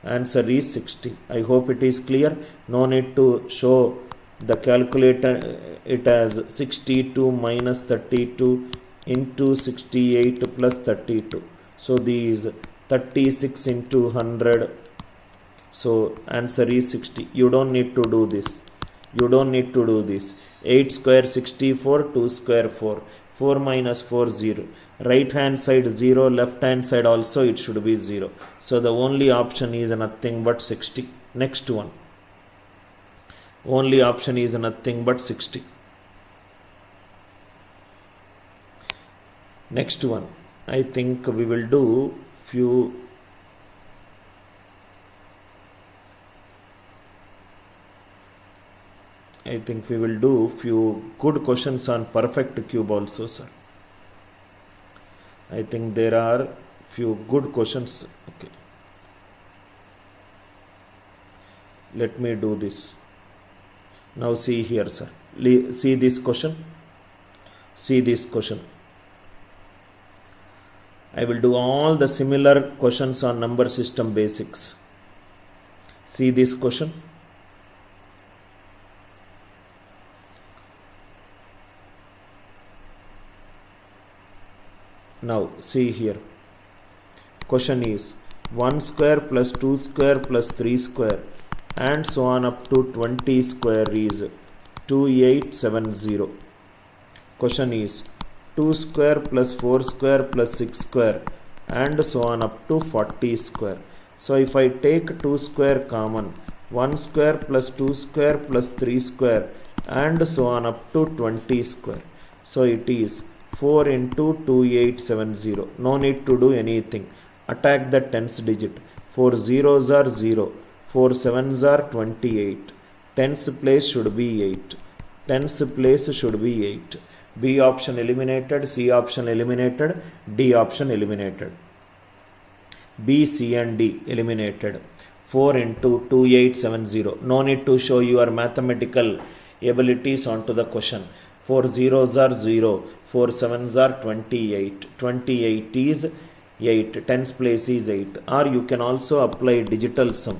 Answer is 60. I hope it is clear. No need to show the calculator it as 62 minus 32 into 68 plus 32. So these 36 into 100. So answer is 60. You don't need to do this. 8 square 64, 2 square 4. 4 minus 4 0. Right hand side 0, left hand side also it should be 0. So the only option is nothing but 60. Next one. Only option is nothing but 60. Next one. I think we will do few good questions on perfect cube also, sir. I think there are few good questions. Okay. Let me do this. Now see here, sir. See this question. I will do all the similar questions on number system basics. See this question. Now see here. Question is 1 square plus 2 square plus 3 square and so on up to 20 square is 2870. Question is 2 square plus 4 square plus 6 square and so on up to 40 square. So if I take 2 square common, 1 square plus 2 square plus 3 square and so on up to 20 square. So it is 4 into 2870. No need to do anything. Attack the tens digit. 4 zeros are 0. 4 sevens are 28. Tens place should be 8. Tens place should be 8. B option eliminated, C option eliminated, D option eliminated. B, C and D eliminated. 4 into 2870. No need to show your mathematical abilities onto the question. 4 zeros are 0. 4 sevens are 28. 28 is 8. Tens place is 8. Or you can also apply digital sum.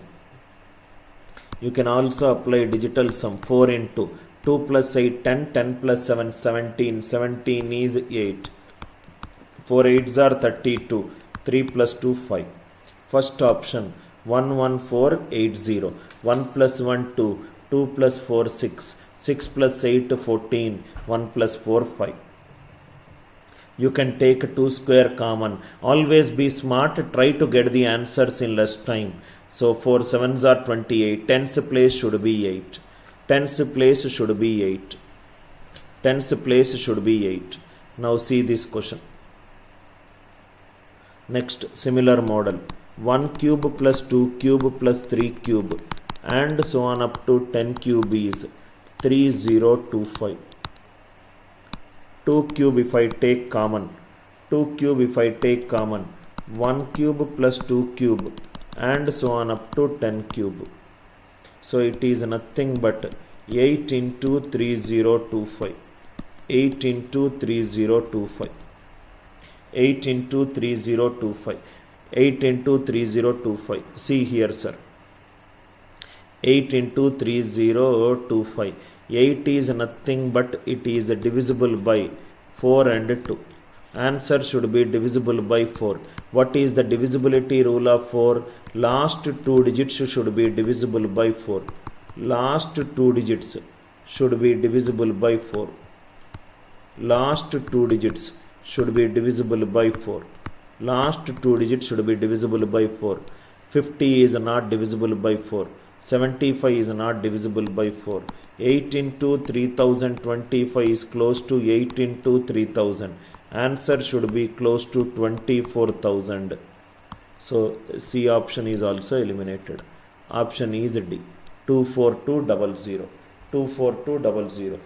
You can also apply digital sum. 4 into 2 plus 8, 10. 10 plus 7, 17. 17 is 8. 4 8s are 32. 3 plus 2, 5. First option 11480. 1 plus 1, 2. 2 plus 4, 6. 6 plus 8, 14. 1 plus 4, 5. You can take 2 square common. Always be smart. Try to get the answers in less time. So 4 sevens are 28. Tens place should be 8. Tens place should be 8. Tens place should be 8. Now see this question. Next, similar model. 1 cube plus 2 cube plus 3 cube and so on up to 10 cube is 3025. 2 cube if I take common. 2 cube if I take common. 1 cube plus 2 cube and so on up to 10 cube. So it is nothing but 8 into 3025. 8 into 3025. 8 into 3025. 8 into 3025. See here, sir. 8 into 3025. 8 is nothing but it is divisible by 4 and 2. Answer should be divisible by 4. What is the divisibility rule of 4? Last 2 digits should be divisible by 4. Last 2 digits should be divisible by 4. Last 2 digits should be divisible by 4. Last 2 digits should be divisible by 4. 50 is not divisible by 4. 75 is not divisible by 4. 8 into 3025 is close to 8 into 3000. Answer should be close to 24,000. So C option is also eliminated. Option is D. 24200. 24200.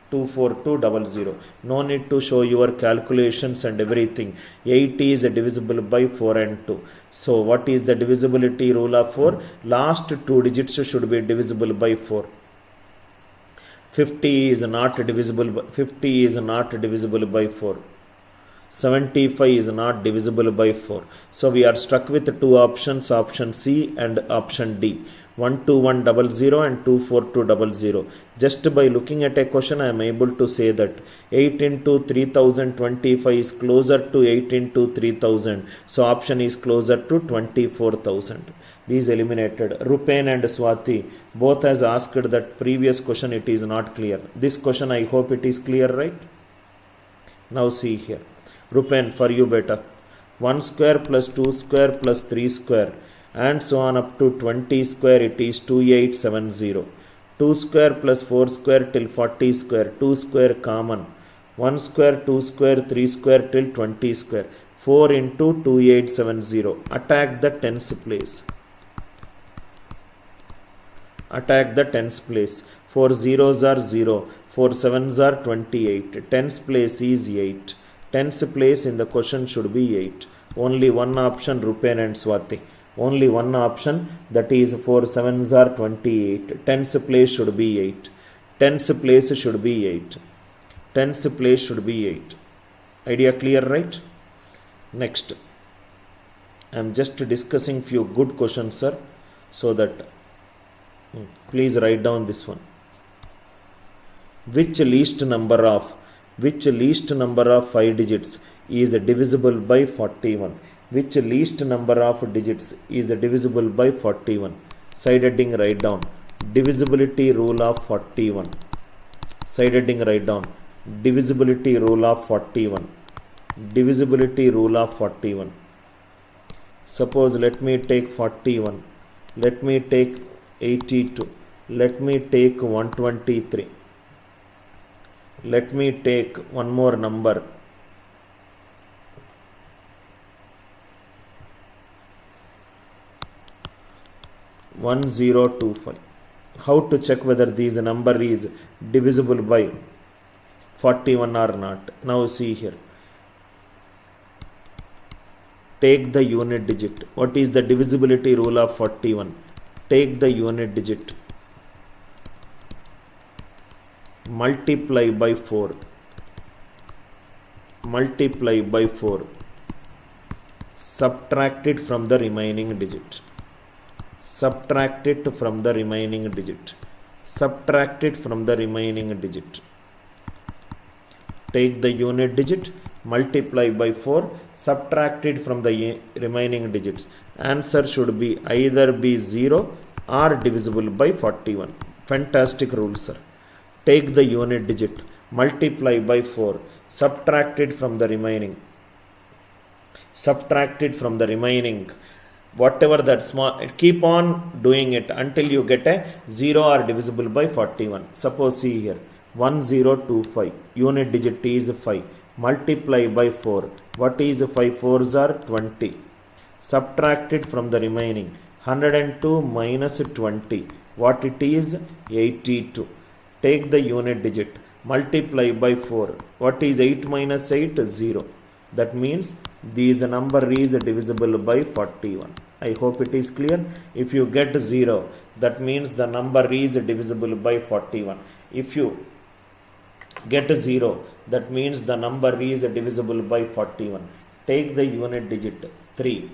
24200. No need to show your calculations and everything. 8 is divisible by 4 and 2. So what is the divisibility rule of 4? Last 2 digits should be divisible by 4. 50 is not divisible by 50 is not divisible by 4. 75 is not divisible by 4. So we are stuck with two options, option C and option D. 12100 and 24200. Just by looking at a question, I am able to say that 8 into 3025 is closer to 8 into 3000. So option is closer to 24,000. These eliminated. Rupen and Swati both has asked that previous question, it is not clear. This question I hope it is clear, right? Now see here. Rupen, for you better. 1 square plus 2 square plus 3 square and so on up to 20 square, it is 2870. 2 square plus 4 square till 40 square. 2 square common. 1 square, 2 square, 3 square till 20 square. 4 into 2870. Attack the tens place. Attack the tens place. 4 zeros are 0. 4 sevens are 28. Tens place is 8. Tens place in the question should be 8. Only one option, Rupen and Swati. Only one option, that is 4 sevens are 28. Tens place should be 8. Tens place should be 8. Tens place should be 8. Idea clear, right? Next, I am just discussing few good questions, sir, so that Please write down this one. Which least number of 5 digits is divisible by 41? Which least number of digits is divisible by 41? Side heading write down. Divisibility rule of 41. Side heading write down. Divisibility rule of 41. Divisibility rule of 41. Suppose let me take 41. Let me take 82. Let me take 123. Let me take one more number. (1025). How to check whether this number is divisible by 41 or not? Now see here. Take the unit digit. What is the divisibility rule of 41? Take the unit digit. Multiply by 4. Multiply by 4. Subtract it from the remaining digit. Subtract it from the remaining digit. Subtract it from the remaining digit. Take the unit digit, multiply by 4, subtract it from the remaining digits. Answer should be either be 0 or divisible by 41. Fantastic rule, sir. Take the unit digit, multiply by 4, subtract it from the remaining. Subtract it from the remaining. Whatever that small, keep on doing it until you get a 0 or divisible by 41. Suppose see here, 1025, unit digit is 5, multiply by 4. What is 5 4s are 20. Subtract it from the remaining. 102 minus 20. What it is? 82. Take the unit digit, multiply by 4. What is 8 minus 8? 0. That means this number is divisible by 41. I hope it is clear. If you get 0, that means the number is divisible by 41. If you get 0, that means the number is divisible by 41. Take the unit digit 3.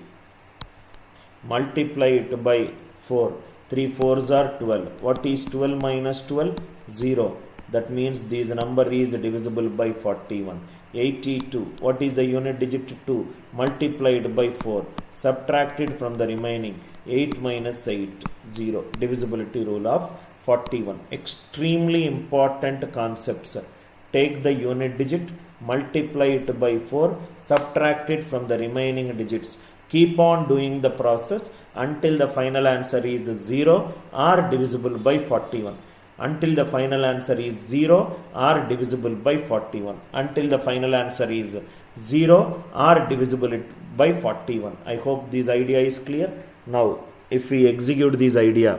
Multiply it by 4. 3 4s are 12. What is 12 minus 12? 0. That means this number is divisible by 41. 82. What is the unit digit? 2. Multiplied by 4. Subtracted from the remaining. 8 minus 8. 0. Divisibility rule of 41. Extremely important concept, sir. Take the unit digit, multiply it by 4, subtract it from the remaining digits. Keep on doing the process until the final answer is 0 or divisible by 41. Until the final answer is 0 or divisible by 41. Until the final answer is 0 or divisible by 41. I hope this idea is clear. Now, if we execute this idea,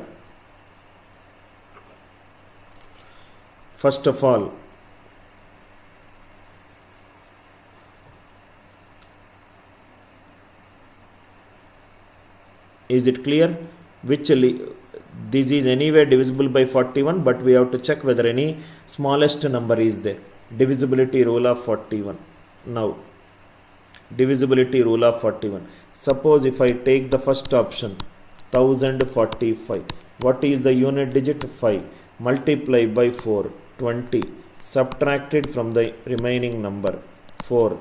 first of all, is it clear? This is anyway divisible by 41, but we have to check whether any smallest number is there. Divisibility rule of 41. Now, divisibility rule of 41. Suppose if I take the first option, 1045. What is the unit digit? 5. Multiply by 4, 20. Subtracted from the remaining number, 4.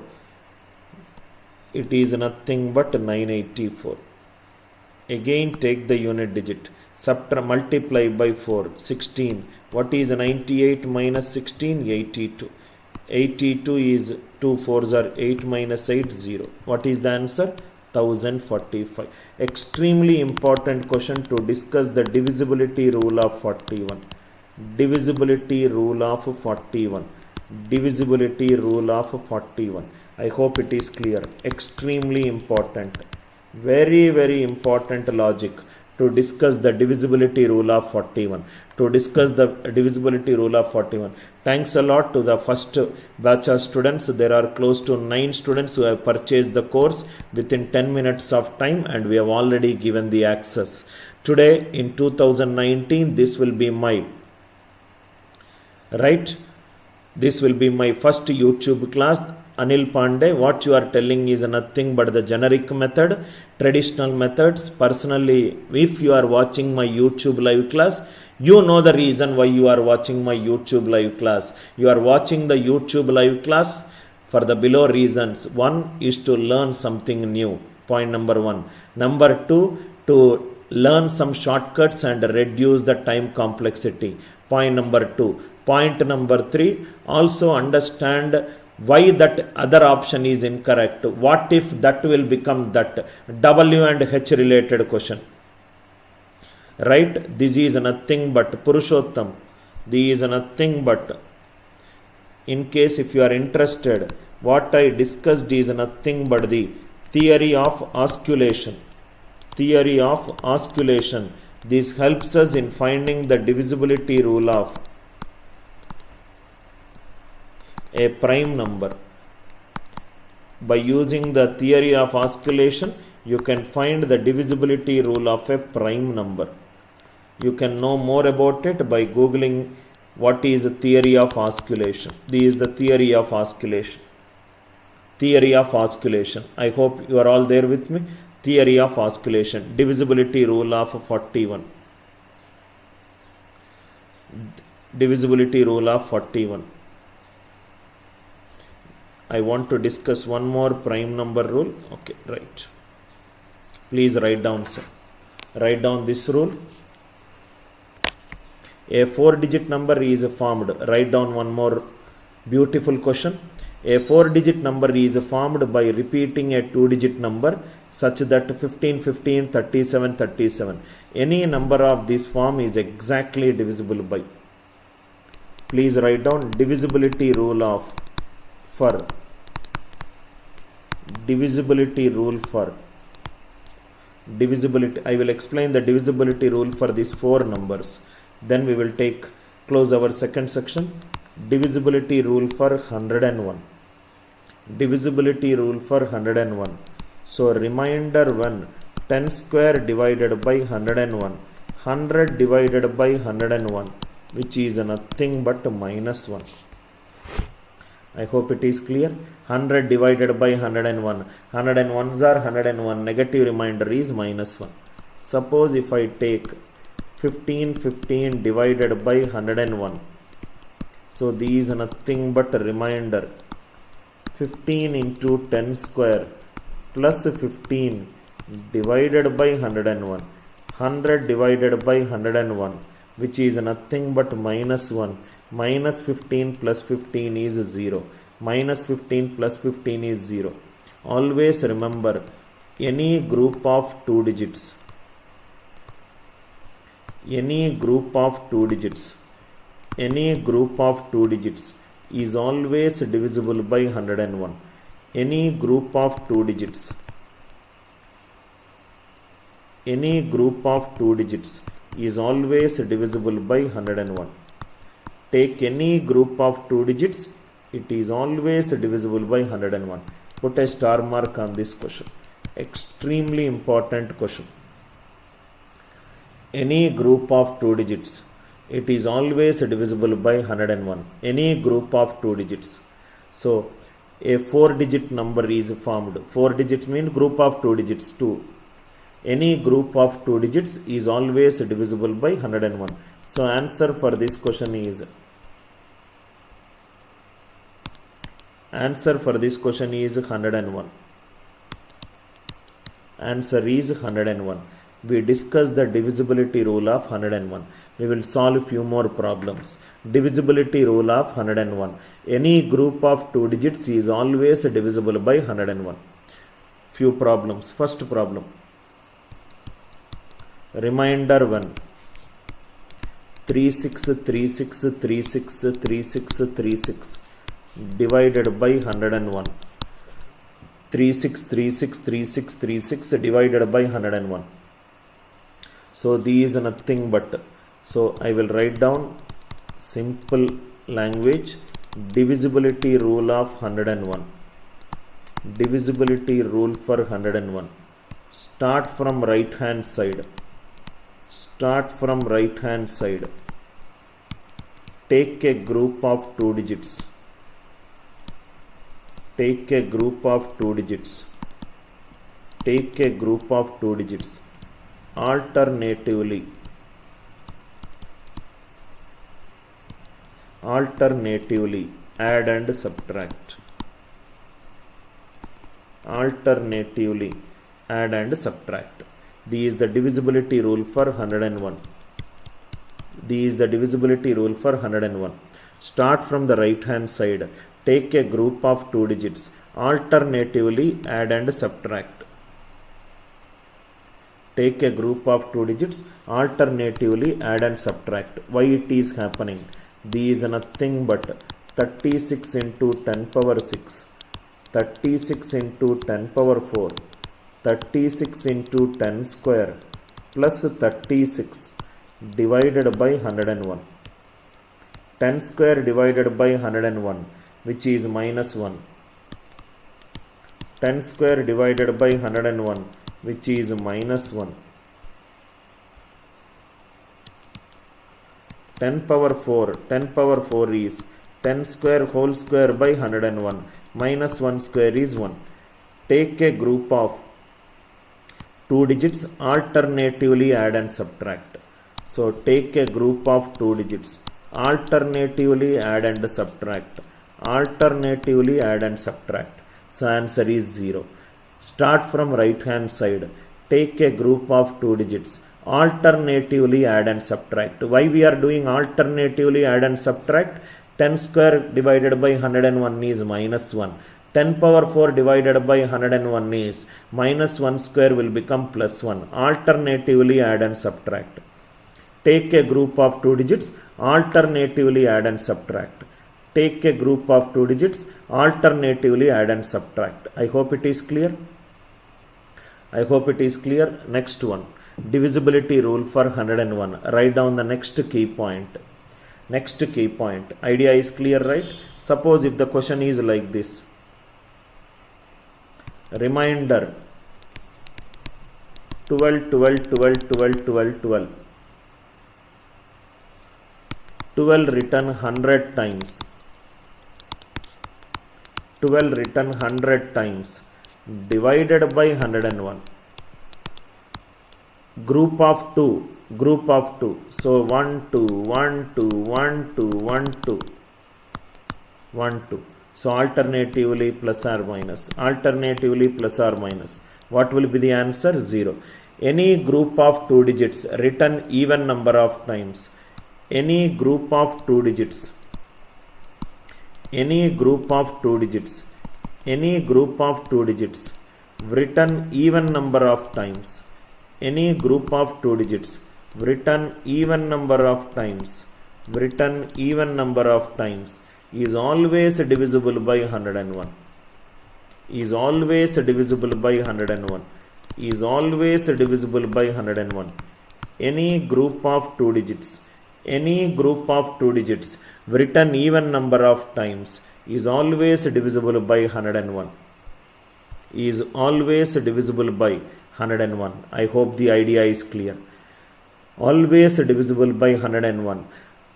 It is nothing but 984. Again take the unit digit. Multiply by 4, 16. What is 98 minus 16? 82. 82 is 2 4s are 8 minus 8, 0. What is the answer? 1045. Extremely important question to discuss the divisibility rule of 41. Divisibility rule of 41. Divisibility rule of 41. I hope it is clear. Extremely important. Very, very important logic to discuss the divisibility rule of 41. To discuss the divisibility rule of 41. Thanks a lot to the first batch of students. There are close to 9 students who have purchased the course within 10 minutes of time, and we have already given the access. Today in 2019, this will be my This will be my first YouTube class. Anil Pandey, what you are telling is nothing but the generic method, traditional methods. Personally, if you are watching my YouTube live class, you know the reason why you are watching my YouTube live class. You are watching the YouTube live class for the below reasons. One is to learn something new. Point number one. Number two, to learn some shortcuts and reduce the time complexity. Point number two. Point number three, also understand why that other option is incorrect. What if that will become that? W and H related question. Right? This is nothing but Purushottam. This is nothing but, in case if you are interested, what I discussed is nothing but the theory of osculation. Theory of osculation. This helps us in finding the divisibility rule of a prime number. By using the theory of osculation, you can find the divisibility rule of a prime number. You can know more about it by googling what is the theory of osculation. This is the theory of osculation. Theory of osculation. I hope you are all there with me. Theory of osculation. Divisibility rule of 41. Divisibility rule of 41. I want to discuss one more prime number rule. Okay, right. Please write down, sir. Write down this rule. A 4-digit number is formed. Write down one more beautiful question. A 4-digit number is formed by repeating a 2-digit number such that 15, 15, 37, 37. Any number of this form is exactly divisible by. Please write down divisibility rule of for. Divisibility rule for. Divisibility. I will explain the divisibility rule for these 4 numbers. Then we will close our second section. Divisibility rule for 101. Divisibility rule for 101. So reminder 1. 10 square divided by 101. 100 divided by 101, which is nothing but minus 1. I hope it is clear. 100 divided by 101. 101s are 101. Negative remainder is minus 1. Suppose if I take 15, 15 divided by 101. So these are nothing but a remainder. 15 into 10 square plus 15 divided by 101. 100 divided by 101, which is nothing but minus 1. Minus 15 plus 15 is 0. Minus 15 plus 15 is 0. Always remember, any group of 2 digits. Any group of 2 digits. Any group of 2 digits is always divisible by 101. Any group of 2 digits. Any group of 2 digits is always divisible by 101. Take any group of 2 digits, it is always divisible by 101. Put a star mark on this question. Extremely important question. Any group of 2 digits, it is always divisible by 101. Any group of 2 digits. So, a 4-digit number is formed. 4 digits means group of 2 digits, 2. Any group of 2 digits is always divisible by 101. So, answer for this question is Answer for this question is 101. Answer is 101. We discussed the divisibility rule of 101. We will solve few more problems. Divisibility rule of 101. Any group of 2 digits is always divisible by 101. Few problems. First problem. Reminder 1. 3636363636 divided by 101. 36363636 divided by 101. So these are nothing but. So I will write down simple language. Divisibility rule of 101. Divisibility rule for 101. Start from right hand side. Start from right hand side. Take a group of 2 digits. take a group of 2 digits, take a group of 2 digits, alternatively add and subtract, alternatively add and subtract. This is the divisibility rule for 101. This is the divisibility rule for 101. Start from the right hand side, take a group of 2 digits, alternatively add and subtract. Take a group of 2 digits, alternatively add and subtract. Why it is happening? This is nothing but 36 into 10 power 6, 36 into 10 power 4, 36 into 10 square plus 36 divided by 101. 10 square divided by 101, which is minus 1. 10 square divided by 101, which is minus 1. 10 power 4, 10 power 4 is 10 square whole square by 101, minus 1 square is 1. Take a group of 2 digits, alternatively add and subtract. So take a group of 2 digits, alternatively add and subtract, alternatively add and subtract. So answer is 0. Start from right hand side, take a group of 2 digits, alternatively add and subtract. Why we are doing alternatively add and subtract? 10 square divided by 101 is minus 1. 10 power 4 divided by 101 is minus 1 square will become plus 1. Alternatively add and subtract. Take a group of 2 digits, alternatively add and subtract. Take a group of 2 digits, alternatively add and subtract. I hope it is clear. I hope it is clear. Next one, divisibility rule for 101. Write down the next key point. Next key point. Idea is clear, right? Suppose if the question is like this. Reminder 12, 12, 12, 12, 12, 12. 12 written 100 times. 12 written 100 times divided by 101. Group of 2, group of 2. So 1, 2, 1, 2, 1, 2, 1, 2, 1, 2. So alternatively plus or minus, alternatively plus or minus. What will be the answer? 0. Any group of 2 digits written even number of times, any group of 2 digits, any group of 2 digits, any group of 2 digits written even number of times, any group of 2 digits written even number of times, written even number of times is always divisible by 101, is always divisible by 101, is always divisible by 101. Any group of 2 digits, any group of 2 digits written even number of times is always divisible by 101, is always divisible by 101. I hope the idea is clear. Always divisible by 101.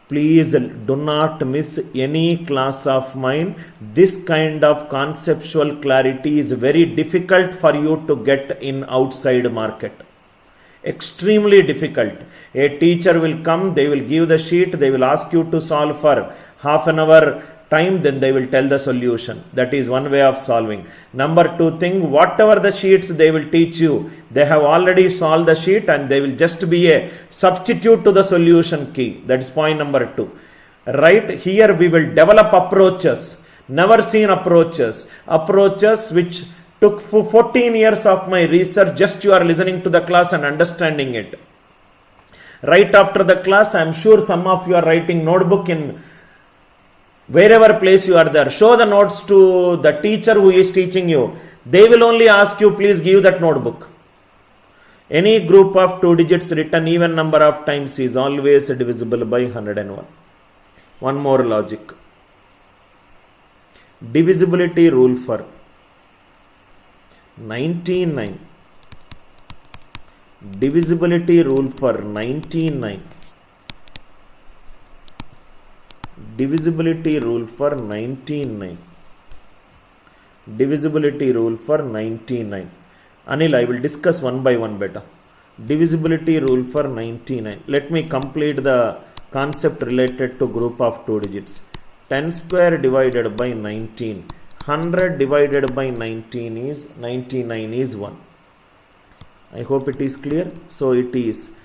Please do not miss any class of mine. This kind of conceptual clarity is very difficult for you to get in outside market. Extremely difficult. A teacher will come, they will give the sheet, they will ask you to solve for half an hour time, then they will tell the solution. That is one way of solving. Number 2 thing, whatever the sheets they will teach you, they have already solved the sheet and they will just be a substitute to the solution key. That is point number 2. Right here we will develop approaches, never seen approaches, approaches which took 14 years of my research. Just you are listening to the class and understanding it. Right after the class, I am sure some of you are writing notebook in wherever place you are there. Show the notes to the teacher who is teaching you. They will only ask you, please give that notebook. Any group of 2 digits written even number of times is always divisible by 101. One more logic. Divisibility rule for 99. Divisibility rule for 99. Divisibility rule for 99. Divisibility rule for 99. Anil, I will discuss one by one better. Divisibility rule for 99. Let me complete the concept related to group of 2 digits. 10 square divided by 19. 100 divided by 19 is 99 is 1. I hope it is clear. So it is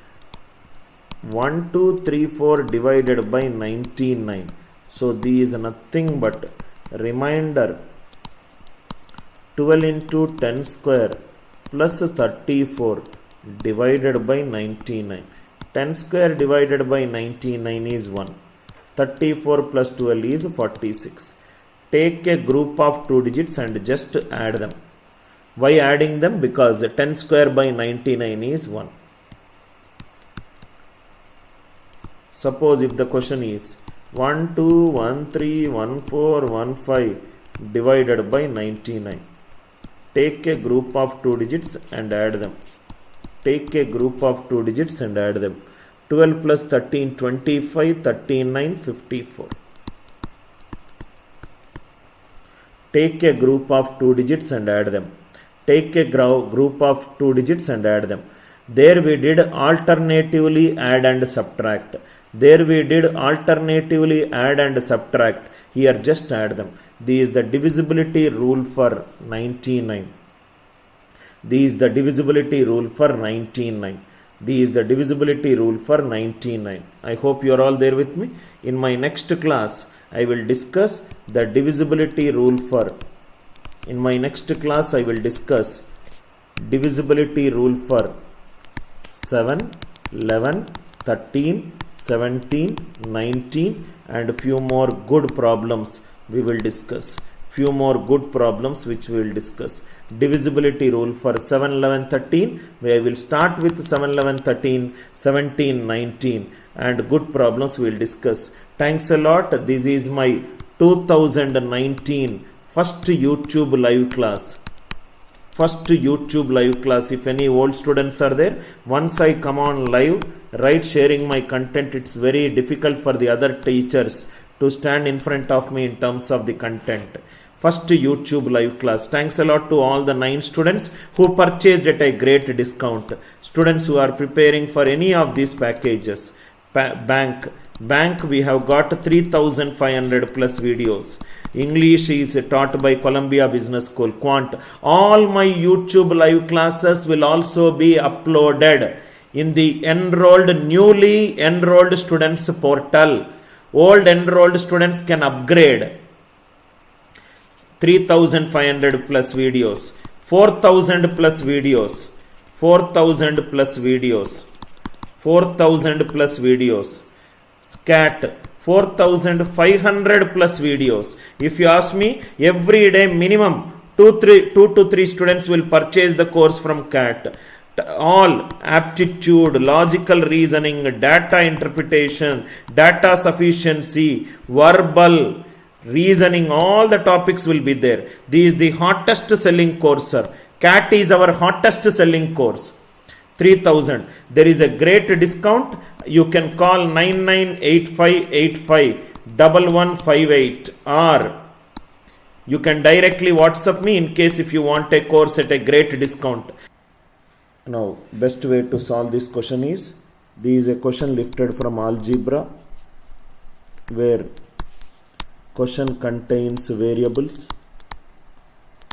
1234 divided by 99. So this is nothing but reminder 12 into 10 square plus 34 divided by 99. 10 square divided by 99 is 1. 34 plus 12 is 46. Take a group of 2 digits and just add them. Why adding them? Because 10 square by 99 is 1. Suppose if the question is 12131415 divided by 99. Take a group of 2 digits and add them. Take a group of 2 digits and add them. 12 plus 13, 25, 39, 54. Take a group of 2 digits and add them. Take a group of 2 digits and add them. There we did alternatively add and subtract. There we did alternatively add and subtract. Here just add them. This is the divisibility rule for 99. This is the divisibility rule for 99. This is the divisibility rule for 99. I hope you are all there with me. In my next class, I will discuss the divisibility rule for. In my next class, I will discuss divisibility rule for 7, 11, 13, 17, 19 and few more good problems we will discuss. Few more good problems which we will discuss. Divisibility rule for 7, 11, 13. We will start with 7, 11, 13, 17, 19 and good problems we will discuss. Thanks a lot. This is my 2019 first YouTube live class. First YouTube live class. If any old students are there, once I come on live, right, sharing my content, it's very difficult for the other teachers to stand in front of me in terms of the content. First YouTube live class. Thanks a lot to all the 9 students who purchased at a great discount. Students who are preparing for any of these packages. Bank we have got 3,500 plus videos. English is taught by Columbia Business School. Quant. All my YouTube live classes will also be uploaded in the newly enrolled students portal. Old enrolled students can upgrade. 3,500 plus videos. 4,000 plus videos. 4,000 plus videos. 4,000 plus videos. Cat. 4,500 plus videos. If you ask me, every day minimum 2 to 3 students will purchase the course from CAT. All aptitude, logical reasoning, data interpretation, data sufficiency, verbal reasoning, all the topics will be there. This is the hottest selling course, sir. CAT is our hottest selling course. 3,000. There is a great discount. You can call 9985851158 or you can directly WhatsApp me in case if you want a course at a great discount. Now, best way to solve this question is, this is a question lifted from algebra where question contains variables.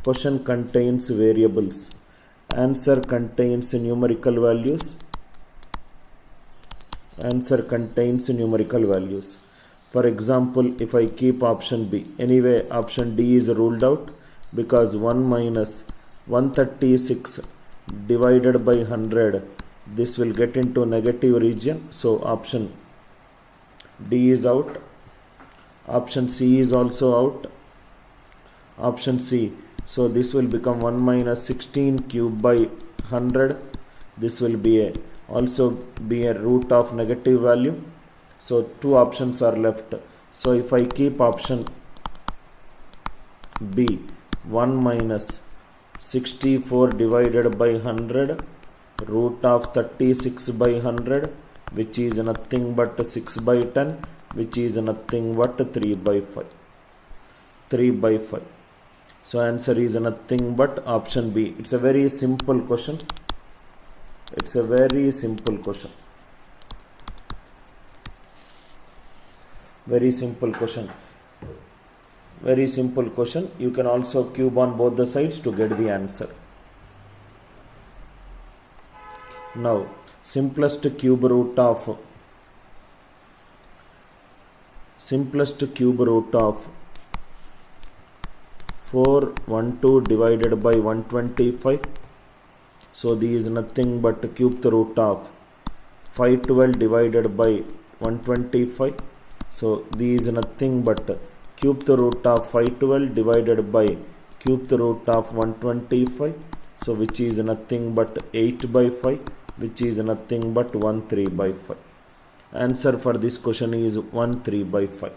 Question contains variables. Answer contains numerical values. Answer contains numerical values. For example, if I keep option B, anyway option D is ruled out because 1 minus 136 divided by 100, this will get into negative region. So option D is out. Option C is also out. Option C. So this will become 1 minus 16 cube by 100. This will be also be a root of negative value. So 2 options are left. So if I keep option B, 1 minus 64 divided by 100 root of 36 by 100, which is nothing but 6 by 10, which is nothing but 3 by 5. 3 by 5. So answer is nothing but option B. It's a very simple question. It's a very simple question. Very simple question. Very simple question. You can also cube on both the sides to get the answer. Now, simplest cube root of 412 divided by 125. So this is nothing but cube the root of 512 divided by 125. So this is nothing but cube the root of 512 divided by cube the root of 125. So which is nothing but 8 by 5, which is nothing but 13 by 5. Answer for this question is 13 by 5.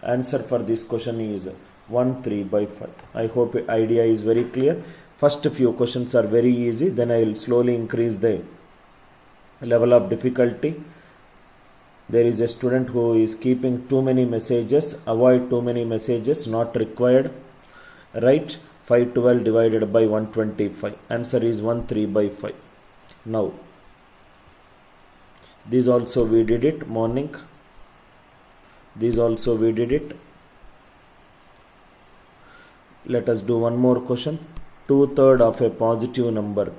Answer for this question is 13 by 5. I hope idea is very clear. First few questions are very easy, then I will slowly increase the level of difficulty. There is a student who is keeping too many messages. Avoid too many messages, not required. Right? 512 divided by 125. Answer is 13 by 5. Now, this also we did it morning. This also we did it. Let us do one more question. 2/3 of a positive number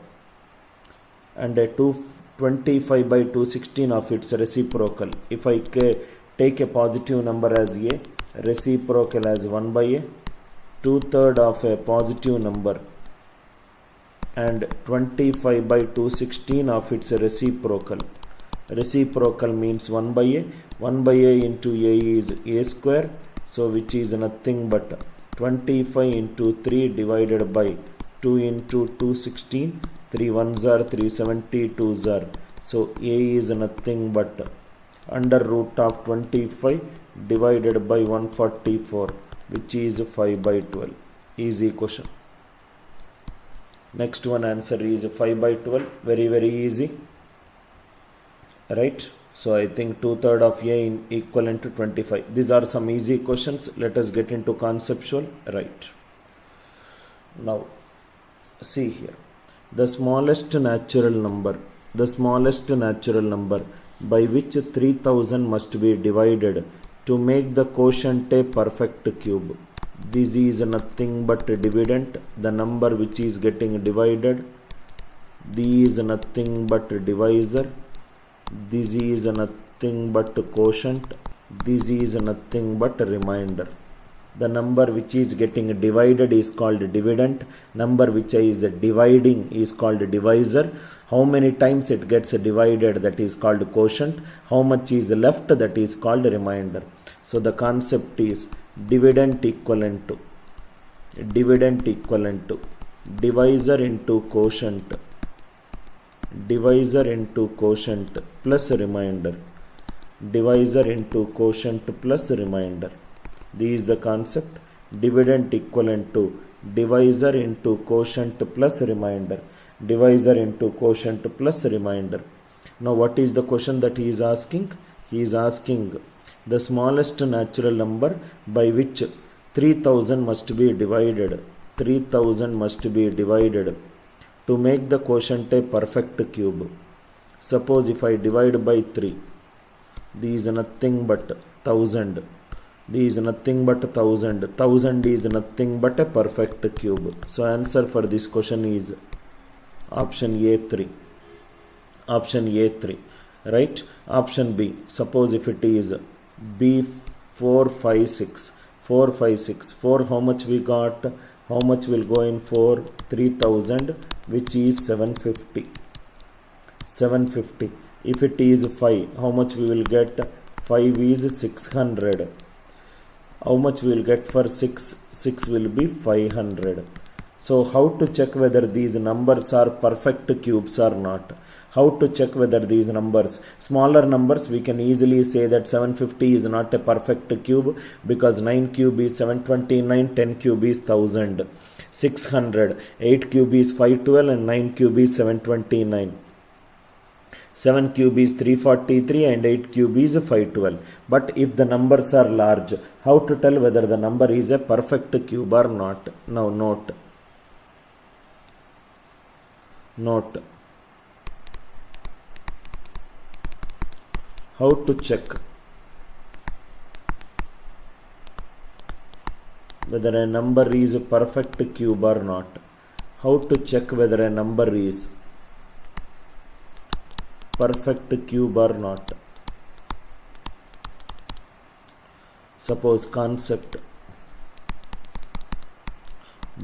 and a 225 by 216 of its reciprocal. If I take a positive number as a, reciprocal as 1 by a, 2/3 of a positive number and 25 by 216 of its reciprocal. Reciprocal means 1 by a. 1 by a into a is a square. So which is nothing but 25 into 3 divided by 2 into 216. 3 ones are 372 are. So a is nothing but under root of 25 divided by 144, which is 5 by 12. Easy question. Next one answer is 5 by 12. Very easy. Right? So I think 2/3 of a equivalent to 25. These are some easy questions. Let us get into conceptual. Right. Now, see here. The smallest natural number by which 3000 must be divided to make the quotient a perfect cube. This is nothing but dividend. The number which is getting divided. This is nothing but divisor. This is nothing but quotient. This is nothing but remainder. The number which is getting divided is called dividend. Number which is dividing is called divisor. How many times it gets divided, that is called quotient. How much is left, that is called remainder. So the concept is dividend equivalent to divisor into quotient. Divisor into quotient plus remainder. Divisor into quotient plus remainder. This is the concept. Dividend equivalent to divisor into quotient plus remainder. Divisor into quotient plus remainder. Now what is the question that he is asking? He is asking the smallest natural number by which 3000 must be divided. 3000 must be divided to make the quotient a perfect cube. Suppose if I divide by 3, this is nothing but 1000. This is nothing but 1000. 1000 is nothing but a perfect cube. So answer for this question is option A3. Option A3. Right? Option B. Suppose if it is B456. 456. 4 how much we got? How much will go in 4? 3000, which is 750. 750. If it is 5, how much we will get? 5 is 600. How much we will get for 6? 6 will be 500. So how to check whether these numbers are perfect cubes or not? How to check whether these numbers, smaller numbers, we can easily say that 750 is not a perfect cube because 9 cube is 729, 10 cube is 1000, 600, 8 cube is 512 and 9 cube is 729. 7 cube is 343 and 8 cube is 512. But if the numbers are large, how to tell whether the number is a perfect cube or not? Now note. How to check whether a number is a perfect cube or not? How to check whether a number is perfect cube or not? Suppose concept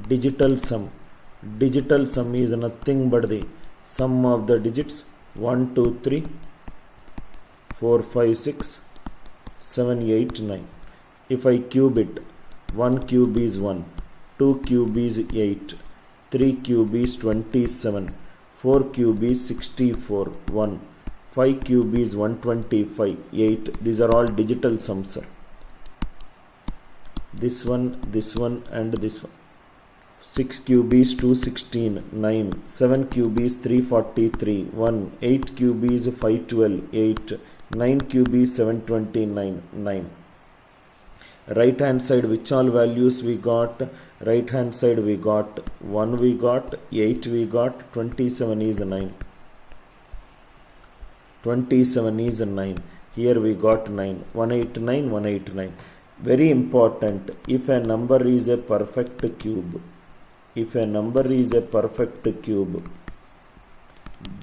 digital sum. Digital sum is nothing but the sum of the digits 1, 2, 3, 4, 5, 6, 7, 8, 9. If I cube it, 1 cube is 1, 2 cube is 8, 3 cube is 27, 4 cube is 64, 1, 5 cube is 125, 8. These are all digital sums. This one and this one. 6 cube is 216, 9, 7 cube is 343, 1, 8 cube is 512, 8, 9 cube is 729, 9. Right hand side, which all values we got? Right hand side we got 1, we got 8, we got 27 is 9. 27 is 9. Here we got 9. 189, 189. Very important. If a number is a perfect cube,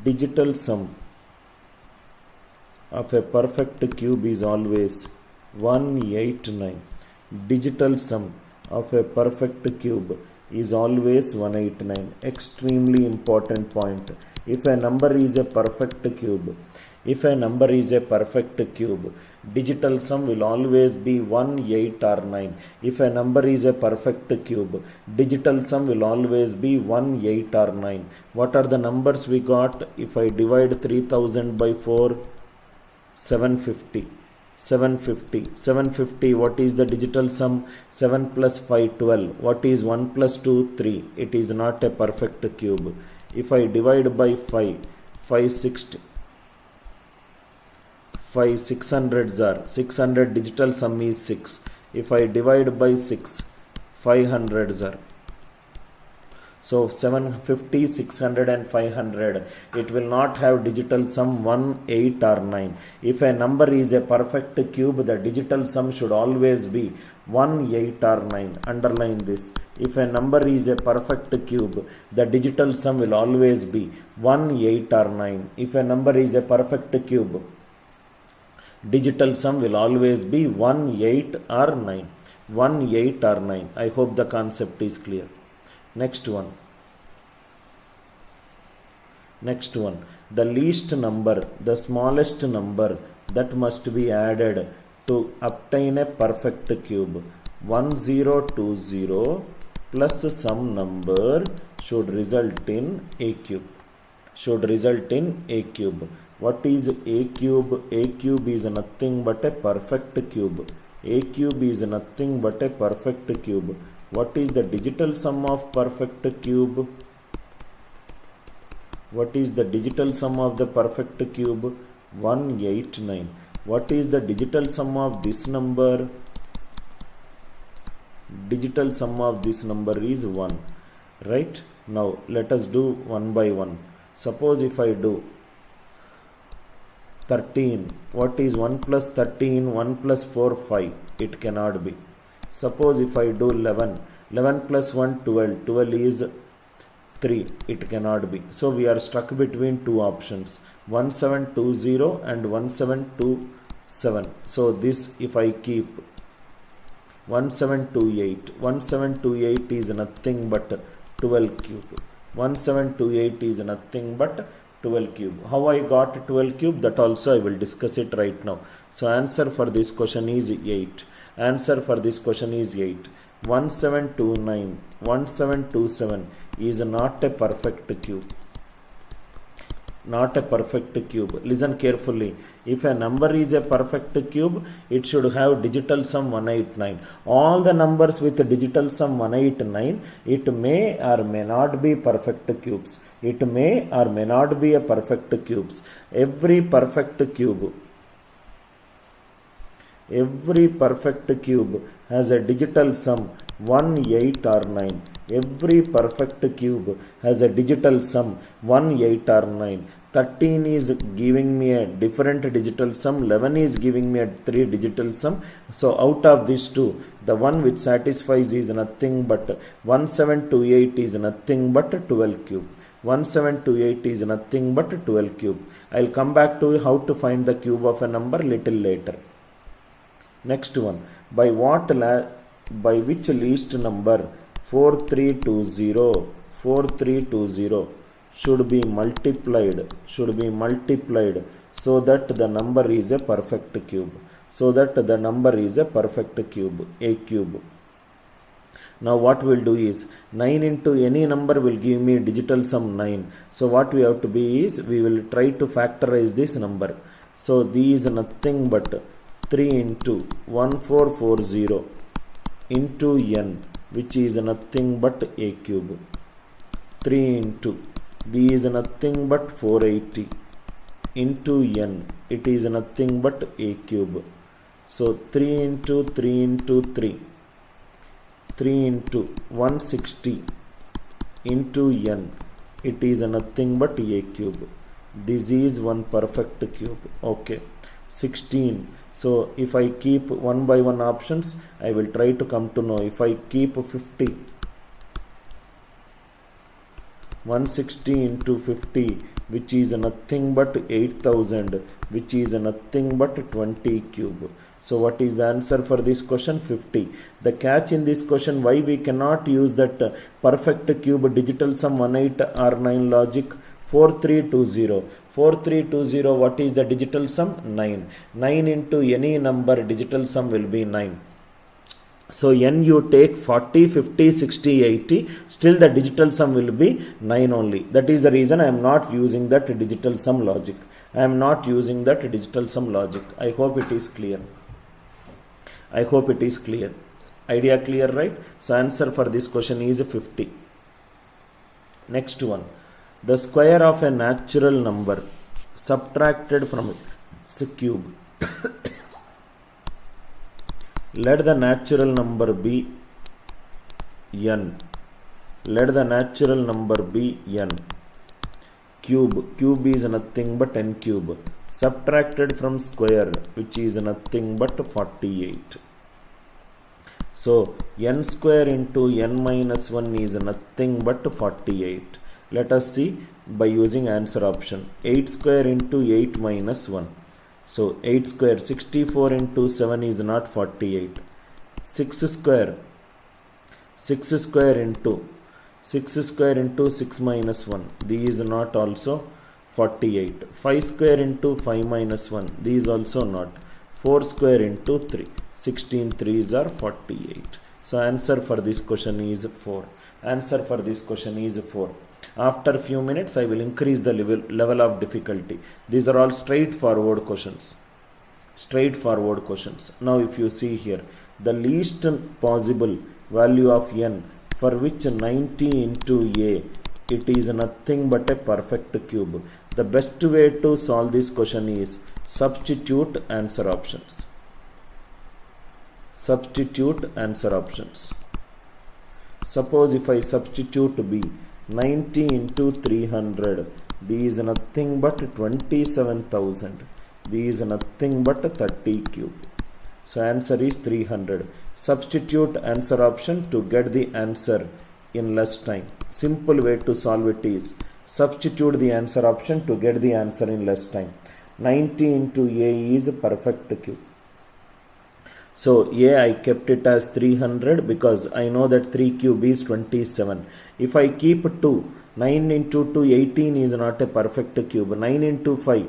digital sum of a perfect cube is always 189. Digital sum of a perfect cube is always 189. Extremely important point. If a number is a perfect cube, digital sum will always be 1, 8 or 9. If a number is a perfect cube, digital sum will always be 1, 8 or 9. What are the numbers we got? If I divide 3000 by 4, 750. 750. What is the digital sum? 7 plus 5, 12. What is 1 plus 2, 3. It is not a perfect cube. If I divide by 5, 560. 600s are 600. Digital sum is 6. If I divide by 6, 500s are. So 750, 600 and 500. It will not have digital sum 1, 8 or 9. If a number is a perfect cube, the digital sum should always be 1, 8 or 9. Underline this. If a number is a perfect cube, the digital sum will always be 1, 8 or 9. If a number is a perfect cube, digital sum will always be 1, 8 or 9. 1, 8 or 9. I hope the concept is clear. Next one. The least number, the smallest number that must be added to obtain a perfect cube. 1020 plus some number should result in a cube. What is a cube? A cube is nothing but a perfect cube. What is the digital sum of perfect cube? What is the digital sum of the perfect cube? 189. What is the digital sum of this number? Digital sum of this number is 1. Right? Now let us do one by one. Suppose if I do 13. What is 1 plus 13? 1 plus 4, 5. It cannot be. Suppose if I do 11. 11 plus 1, 12. 12 is 3. It cannot be. So we are stuck between two options. 1720 and 1727. So this if I keep 1728. 1728 is nothing but 12 cube. 1728 is nothing but 12 cube. How I got 12 cube? That also I will discuss it right now. So answer for this question is 8. 1729, 1727 is not a perfect cube. not a perfect cube. Listen carefully. If a number is a perfect cube, it should have digital sum 189. All the numbers with digital sum 189, it may or may not be perfect cubes. It may or may not be a perfect cubes. Every perfect cube has a digital sum 1, 8 or 9. Every perfect cube has a digital sum 1, 8 or 9. 13 is giving me a different digital sum. 11 is giving me a 3 digital sum. So out of these two, the one which satisfies is nothing but 1728 is nothing but 12 cube. 1728 is nothing but 12 cube. I'll come back to how to find the cube of a number little later. Next one, by which least number 4320 should be multiplied so that the number is a perfect cube. A cube. Now what we'll do is 9 into any number will give me digital sum 9. So what we have to be is we will try to factorize this number. So these is nothing but 3 into 1440 into n, which is nothing but a cube. 3 into these is nothing but 480 into n, it is nothing but a cube. So 3 into 3 into 3 into 160 into n, it is nothing but a cube. This is one perfect cube. Okay. 16. So if I keep one by one options, I will try to come to know. If I keep 50, 160 into 50, which is nothing but 8000, which is nothing but 20 cube. So what is the answer for this question? 50. The catch in this question, why we cannot use that perfect cube digital sum 18 or 9 logic? 4320, what is the digital sum? 9. 9 into any number digital sum will be 9. So n you take 40, 50, 60, 80, still the digital sum will be 9 only. That is the reason I am not using that digital sum logic. I hope it is clear. Idea clear, right? So answer for this question is 50. Next one. The square of a natural number subtracted from its cube. Let the natural number be n. Cube is nothing but n cube. Subtracted from square, which is nothing but 48. So n square into n minus 1 is nothing but 48. Let us see by using answer option. 8 square into 8 minus 1. So 8 square, 64 into 7 is not 48. 6 square into 6 minus 1. These is not also 48. 5 square into 5 minus 1. These also not. 4 square into 3. 16 3s are 48. So answer for this question is 4. After a few minutes, I will increase the level of difficulty. These are all straightforward questions. Now if you see here, the least possible value of n for which 90 into a, it is nothing but a perfect cube. The best way to solve this question is substitute answer options. Suppose if I substitute b, 90 into 300, these is nothing but 27,000. These is nothing but 30 cube. So answer is 300. Substitute answer option to get the answer in less time. Simple way to solve it is substitute the answer option to get the answer in less time. 90 into a is a perfect cube. So a I kept it as 300 because I know that 3 cube is 27. If I keep 2, 9 into 2, 18 is not a perfect cube. 9 into 5.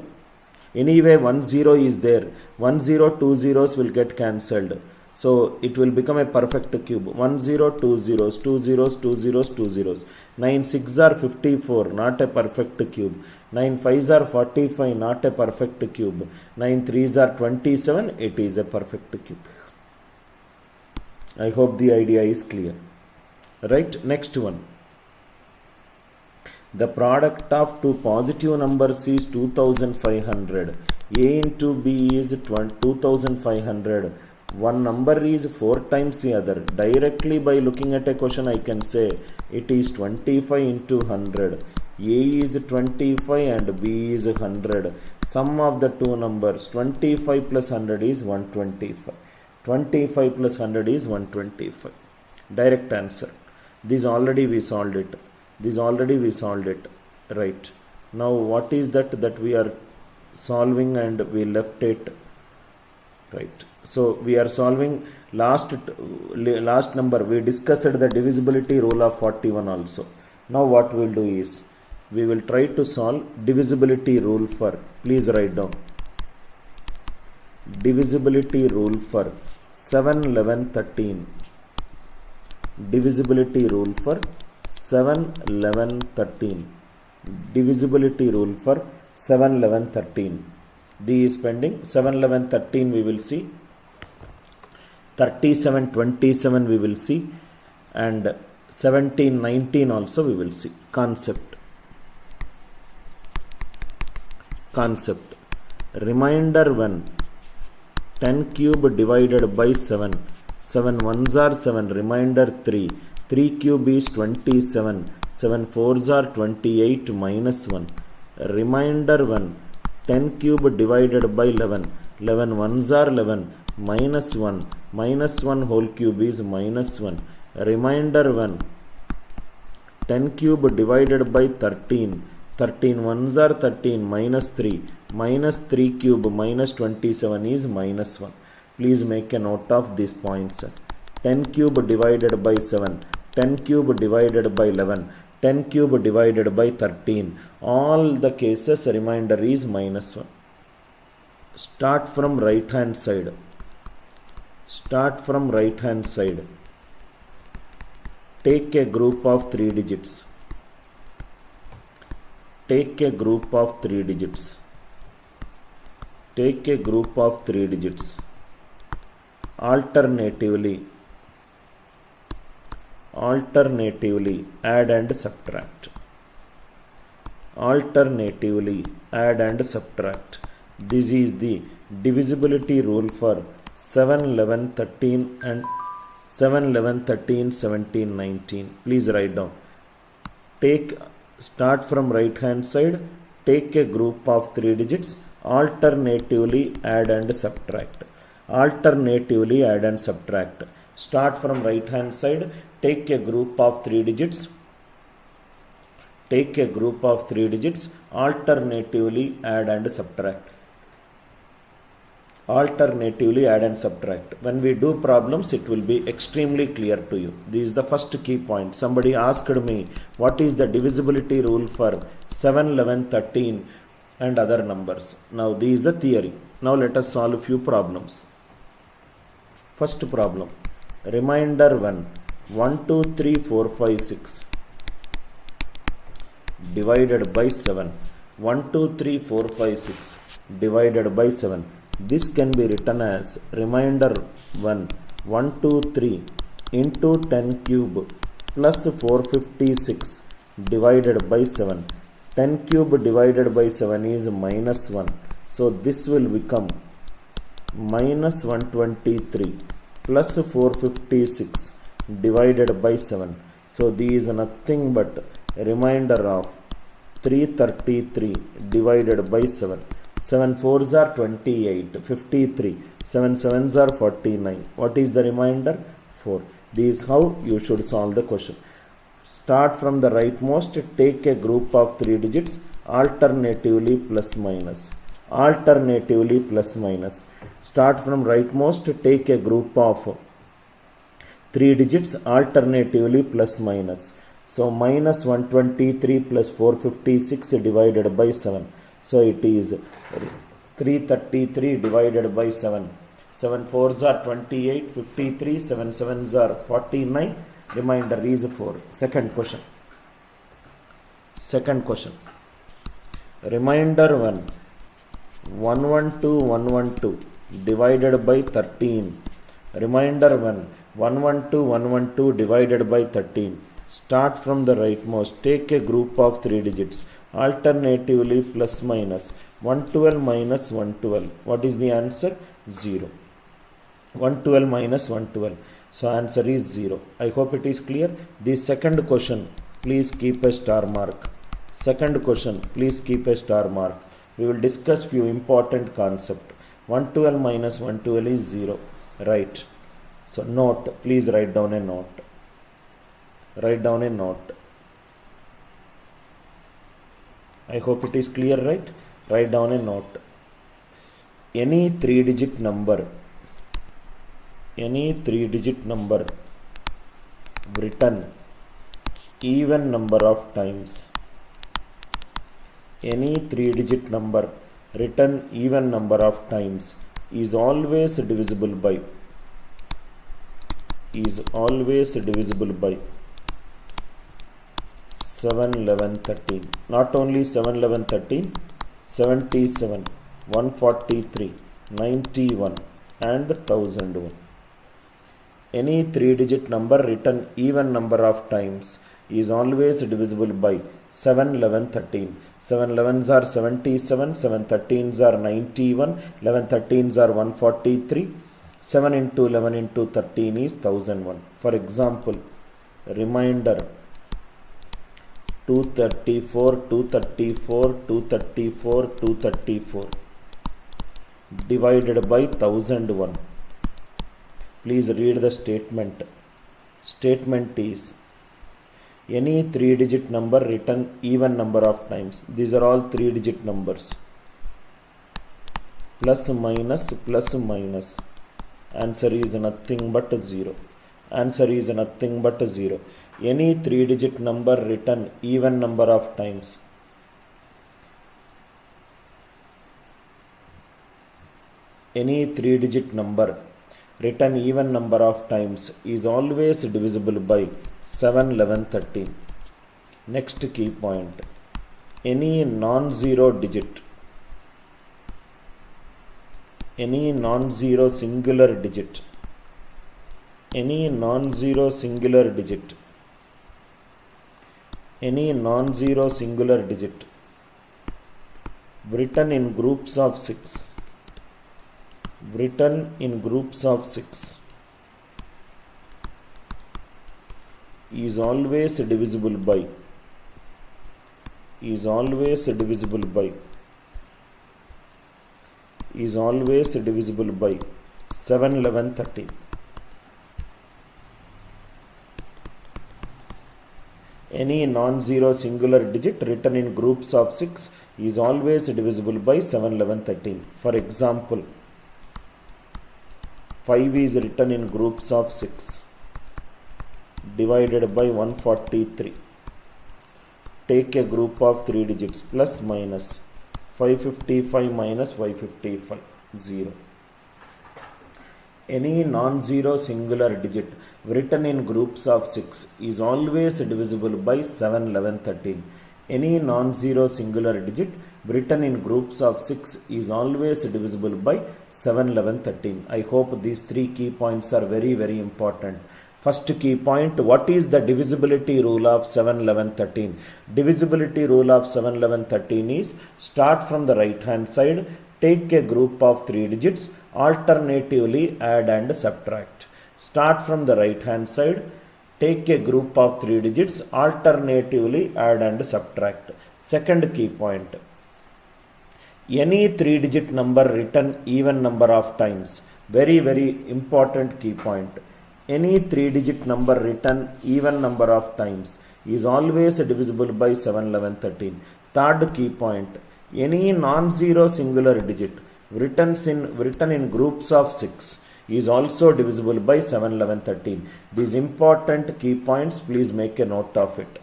Anyway, 1 0 is there. 1 0, 2 zeros will get cancelled. So it will become a perfect cube. 1 0, 2 zeros, 2 zeros, 2 zeros, 2 zeros. 9 6 are 54, not a perfect cube. 9 5s are 45, not a perfect cube. 9 3s are 27, it is a perfect cube. I hope the idea is clear. Right, next one. The product of two positive numbers is 2500. A into B is 2500. One number is 4 times the other. Directly by looking at a question, I can say it is 25 into 100. A is 25 and B is 100. Sum of the two numbers 25 plus 100 is 125. 25 plus 100 is 125. Direct answer. This already we solved it. Right. Now what is that we are solving and we left it? Right. So we are solving last number. We discussed the divisibility rule of 41 also. Now what we will do is we will try to solve divisibility rule for, please write down, divisibility rule for 7, 11, 13. Divisibility rule for 7, 11, 13. Divisibility rule for 7, 11, 13. D is pending. 7, 11, 13 we will see. 37, 27 we will see. And 17, 19 also we will see. Concept. Reminder 1. 10 cube divided by 7. 7 ones are 7. Remainder 3. 3 cube is 27. 7 fours are 28 minus 1. Remainder 1. 10 cube divided by 11. 11 ones are 11. Minus 1. Minus 1 whole cube is minus 1. Remainder 1. 10 cube divided by 13. 13 ones are 13. Minus 3. Minus 3 cube minus 27 is minus 1. Please make a note of these points. 10 cube divided by 7. 10 cube divided by 11. 10 cube divided by 13. All the cases remainder is minus 1. Start from right hand side. Take a group of 3 digits. Alternatively add and subtract. This is the divisibility rule for 7, 11, 13 and 7, 11, 13, 17, 19. Please write down. Start from right hand side. Take a group of 3 digits. Alternatively add and subtract. Start from right hand side. Take a group of 3 digits. Alternatively add and subtract. When we do problems, it will be extremely clear to you. This is the first key point. Somebody asked me, what is the divisibility rule for 7, 11, 13 and other numbers? Now, this is the theory. Now, let us solve a few problems. First problem. Remainder 1. 1, 2, 3, 4, 5, 6. Divided by 7. 1, 2, 3, 4, 5, 6. Divided by 7. This can be written as remainder 1. 1, 2, 3 into 10 cube plus 456 divided by 7. 10 cube divided by 7 is minus 1. So this will become minus 123 plus 456 divided by 7. So this is nothing but remainder of 333 divided by 7. 7 fours are 28, 53. 7 sevens are 49. What is the remainder? 4. This is how you should solve the question. Start from the rightmost, take a group of 3 digits, alternatively plus minus. Start from rightmost, take a group of 3 digits, alternatively plus minus. So minus 123 plus 456 divided by 7. So it is 333 divided by 7. 7 fours are 28, 53, 7 sevens are 49. Remainder is 4. Second question. Remainder 1. 112, 112 divided by 13. Remainder 1. 112, 112 divided by 13. Start from the rightmost. Take a group of 3 digits. Alternatively plus minus. 112 minus 112. What is the answer? 0. 112 minus 112. So answer is 0. I hope it is clear. The second question, please keep a star mark. Second question, please keep a star mark. We will discuss few important concepts. 112 minus 112 is 0. Right. So note, please write down a note. Write down a note. I hope it is clear, right? Write down a note. Any 3-digit number written even number of times. Any 3-digit number written even number of times is always divisible by 7, 11, 13. Not only 7, 11, 13, 77, 143, 91 and 1001. Any 3-digit number written even number of times is always divisible by 7, 11, 13. 7 11s are 77, 7 13s are 91, 11 13s are 143. 7 into 11 into 13 is 1001. For example, remainder 234, 234, 234, 234 divided by 1001. Please read the statement. Statement is any 3-digit number written even number of times. These are all 3-digit numbers. Plus minus, plus minus. Answer is nothing but 0. Answer is nothing but 0. Any 3-digit number written even number of times. Any 3-digit number written even number of times is always divisible by 7, 11, 13. Next key point. Any non-zero digit. Any non-zero singular digit. Any non-zero singular digit. Any non-zero singular digit written in groups of 6. Written in groups of 6 is always divisible by 7, 11, 13. Any non-zero singular digit written in groups of 6 is always divisible by 7, 11, 13. For example, 5 is written in groups of 6 divided by 143. Take a group of 3 digits plus minus 555 minus 555, 0. Any non-zero singular digit written in groups of 6 is always divisible by 7, 11, 13. Any non-zero singular digit written in groups of 6 is always divisible by 7, 11, 13. I hope these 3 key points are very, very important. First key point, what is the divisibility rule of 7, 11, 13? Divisibility rule of 7, 11, 13 is start from the right hand side, take a group of 3 digits, alternatively add and subtract. Start from the right hand side, take a group of 3 digits, alternatively add and subtract. Second key point, any 3-digit number written even number of times. Very, very important key point. Any 3-digit number written even number of times is always divisible by 7, 11, 13. Third key point, any non-zero singular digit written in groups of 6 is also divisible by 7, 11, 13. These important key points, please make a note of it.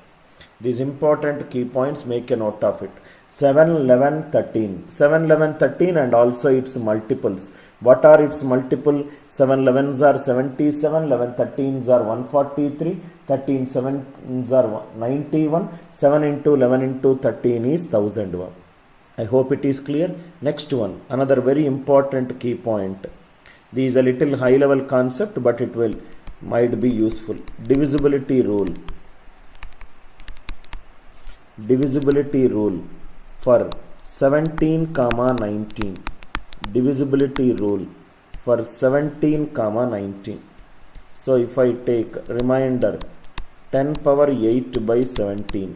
These important key points, make a note of it. 7, 11, 13. 7, 11, 13 and also its multiples. What are its multiple? 7 11s are 77, 11 13s are 143, 13 7s are 91, 7 into 11 into 13 is 1001. I hope it is clear. Next one, another very important key point. This is a little high level concept, but it will might be useful. Divisibility rule. Divisibility rule for 17 comma 19. Divisibility rule for 17 comma 19. So if I take reminder 10 power 8 by 17,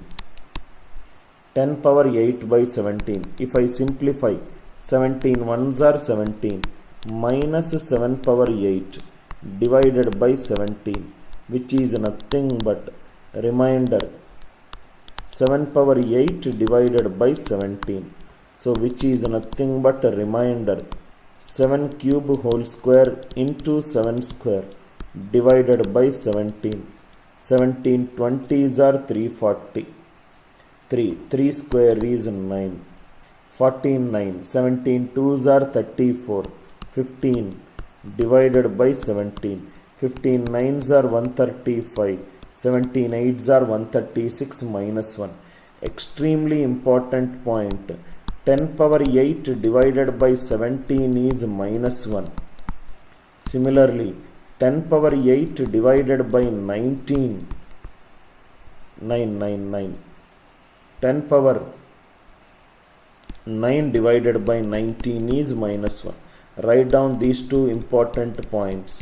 10 power 8 by 17, if I simplify 17 ones are 17 minus 7 power 8 divided by 17, which is nothing but reminder 7 power 8 divided by 17. So which is nothing but a reminder 7 cube whole square into 7 square divided by 17. 17 20s are 340. 3 square is 9. 14 9. 17 2s are 34. 15 divided by 17. 15 9s are 135. 17 8s are 136 minus 1. Extremely important point. 10 power 8 divided by 17 is minus 1. Similarly, 10 power 8 divided by 19, 9. 10 power 9 divided by 19 is minus 1. Write down these two important points.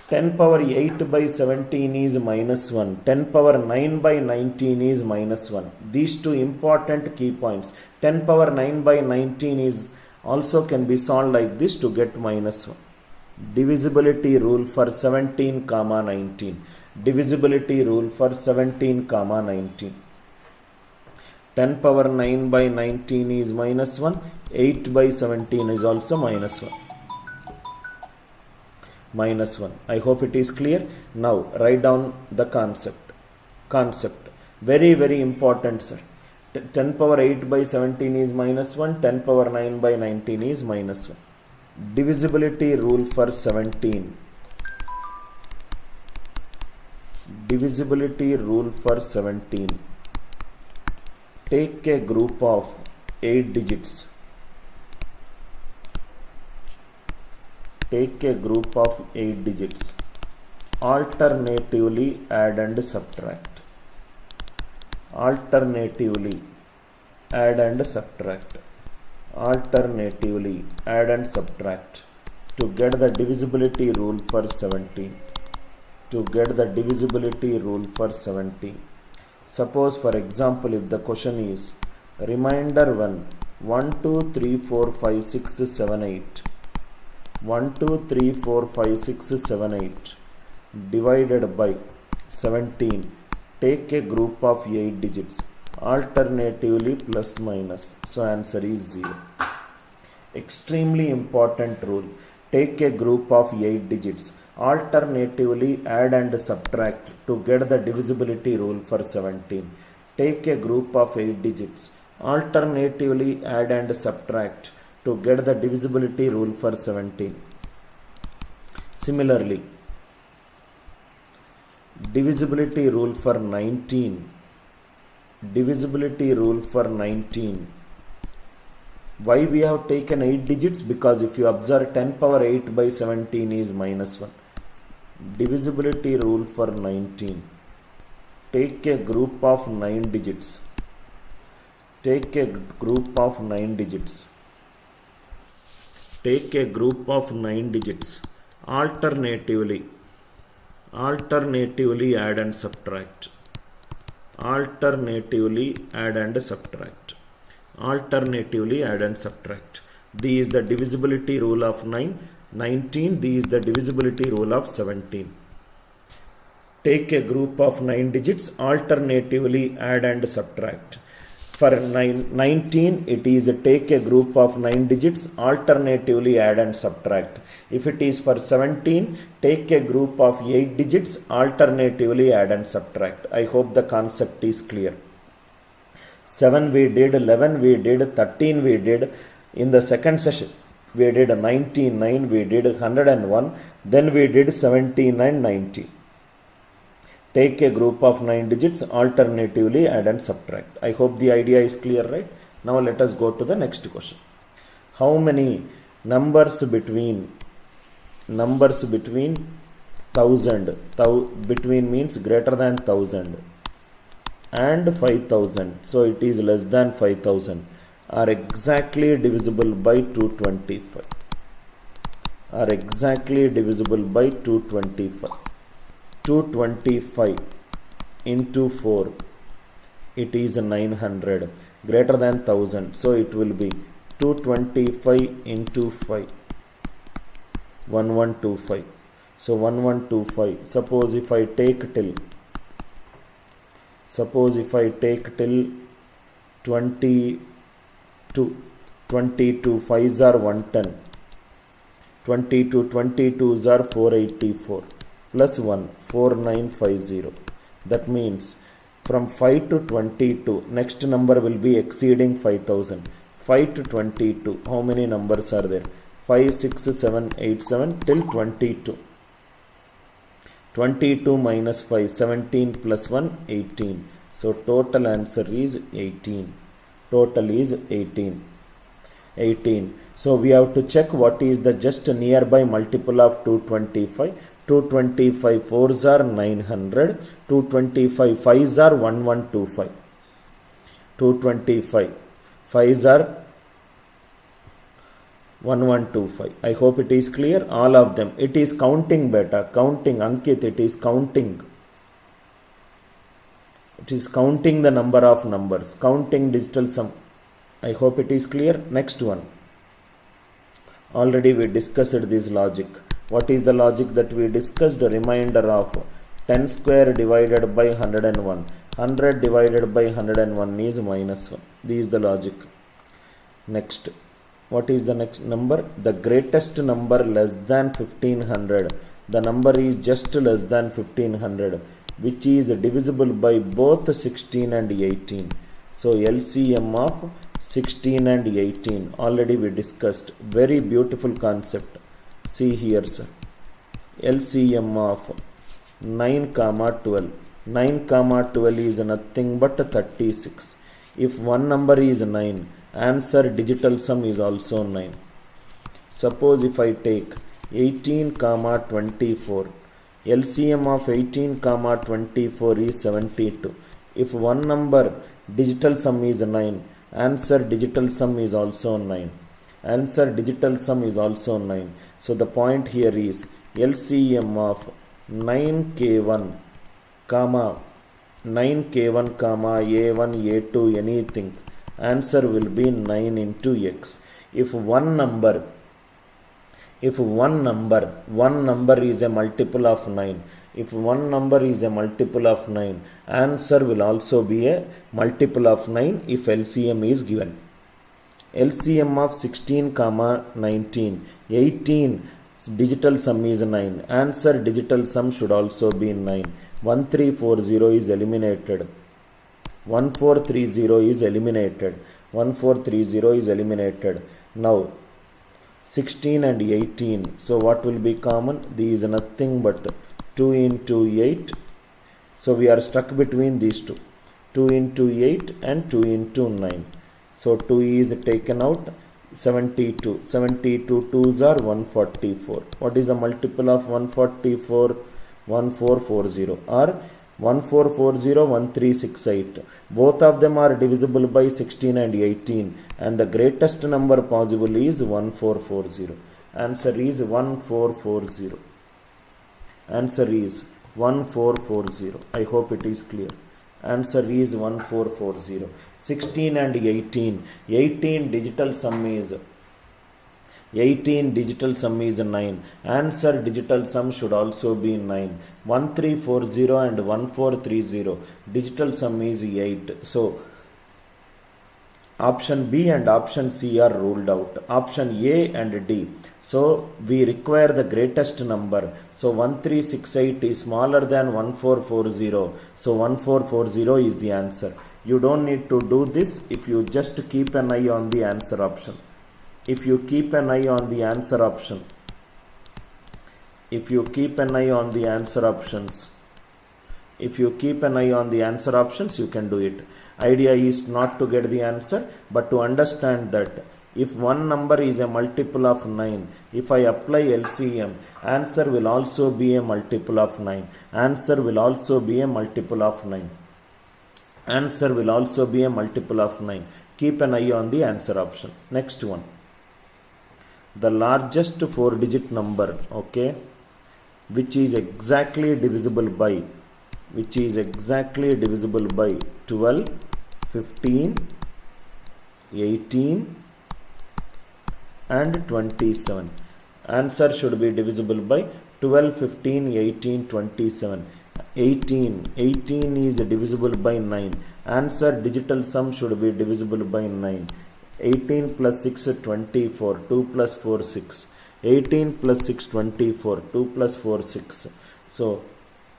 10 power 8 by 17 is minus 1. 10 power 9 by 19 is minus 1. These two important key points. 10 power 9 by 19 is also can be solved like this to get minus 1. Divisibility rule for 17 comma 19. Divisibility rule for 17 comma 19. 10 power 9 by 19 is minus 1. 8 by 17 is also minus 1. Minus 1. I hope it is clear. Now write down the concept. Very very important, sir. 10 power 8 by 17 is minus 1. 10 power 9 by 19 is minus 1. Divisibility rule for 17. Divisibility rule for 17. Take a group of 8 digits. Take a group of 8 digits. Alternatively add and subtract. Alternatively add and subtract. Alternatively add and subtract to get the divisibility rule for 17. To get the divisibility rule for 17. Suppose for example if the question is remainder 1 2 3 4 5 6 7 8. 1 2 3 4 5 6 7 8 divided by 17. Take a group of 8 digits. Alternatively plus minus. So answer is 0. Extremely important rule. Take a group of 8 digits. Alternatively add and subtract to get the divisibility rule for 17. Take a group of 8 digits. Alternatively add and subtract to get the divisibility rule for 17. Similarly, divisibility rule for 19. Divisibility rule for 19. Why we have taken 8 digits? Because if you observe 10 power 8 by 17 is minus 1. Divisibility rule for 19. Take a group of 9 digits. Take a group of 9 digits. Take a group of 9 digits. Alternatively add and subtract. Alternatively add and subtract. Alternatively add and subtract. This is the divisibility rule of 19. This is the divisibility rule of 17. Take a group of 9 digits. Alternatively add and subtract. For 19 it is take a group of 9 digits. Alternatively add and subtract. If it is for 17, take a group of 8 digits. Alternatively add and subtract. I hope the concept is clear. 7 we did, 11 we did, 13 we did. In the second session, we did 99, we did 101, then we did 79, 90. Take a group of 9 digits, alternatively add and subtract. I hope the idea is clear, right? Now let us go to the next question. How many numbers between 1000, between means greater than 1000, and 5000, so it is less than 5000, are exactly divisible by 225? Are exactly divisible by 225. 225 into 4, it is 900, greater than 1000, so it will be 225 into 5, 1125. So 1125. Suppose if I take till 22, 22 5s are 110, 22 22s are 484, plus 1 4950. That means from 5 to 22, next number will be exceeding 5000. 5 to 22, how many numbers are there? 5 6 7 8 7 till 22. 22 minus 5, 17 plus 1, 18. So total answer is 18. Total is 18. 18. So we have to check what is the just nearby multiple of 225. 225 4s are 900. 225 5s are 1125. 225 5s are 1125. I hope it is clear. All of them. It is counting beta. Counting. Ankit, it is counting. It is counting the number of numbers. Counting digital sum. I hope it is clear. Next one. Already we discussed this logic. What is the logic that we discussed? A reminder of 10 square divided by 101. 100 divided by 101 is minus 1. This is the logic. Next. What is the next number? The greatest number less than 1500. The number is just less than 1500, which is divisible by both 16 and 18. So LCM of 16 and 18. Already we discussed. Very beautiful concept. See here, sir. LCM of 9, 12. 9, 12 is nothing but 36. If one number is 9, answer digital sum is also 9. Suppose if I take 18, 24. LCM of 18, 24 is 72. If one number digital sum is 9, answer digital sum is also 9. Answer digital sum is also 9. So the point here is LCM of 9K1, 9K1, A1, A2, anything. Answer will be 9 into X. If one number is a multiple of 9, if one number is a multiple of 9, answer will also be a multiple of 9 if LCM is given. LCM of 16, 19. 18 digital sum is 9. Answer digital sum should also be 9. 1340 is eliminated. 1430 is eliminated. 1430 is eliminated. Now 16 and 18. So what will be common? This is nothing but 2 into 8. So we are stuck between these two. 2 into 8 and 2 into 9. So 2 is taken out. 72. 72 2s are 144. What is the multiple of 144? 1440 or 1440, 1368. Both of them are divisible by 16 and 18, and the greatest number possible is 1440. Answer is 1440. Answer is 1440. I hope it is clear. Answer is 1440. 16 and 18. 18 digital sum is 9. Answer digital sum should also be 9. 1340 and 1430. Digital sum is 8. So option B and option C are ruled out. Option A and D. So we require the greatest number. So 1368 is smaller than 1440. So 1440 is the answer. You don't need to do this if you just keep an eye on the answer option. If you keep an eye on the answer option, if you keep an eye on the answer options, if you keep an eye on the answer options, you can do it. Idea is not to get the answer, but to understand that if one number is a multiple of 9, if I apply LCM, answer will also be a multiple of 9. Answer will also be a multiple of 9. Answer will also be a multiple of 9. Keep an eye on the answer option. Next one. The largest 4-digit number, okay, which is exactly divisible by 12, 15, 18 and 27. Answer should be divisible by 12, 15, 18, 27. 18 is divisible by 9. Answer digital sum should be divisible by 9. 18 plus 6 24. 2 plus 4 6. 18 plus 6 24. 2 plus 4 6. So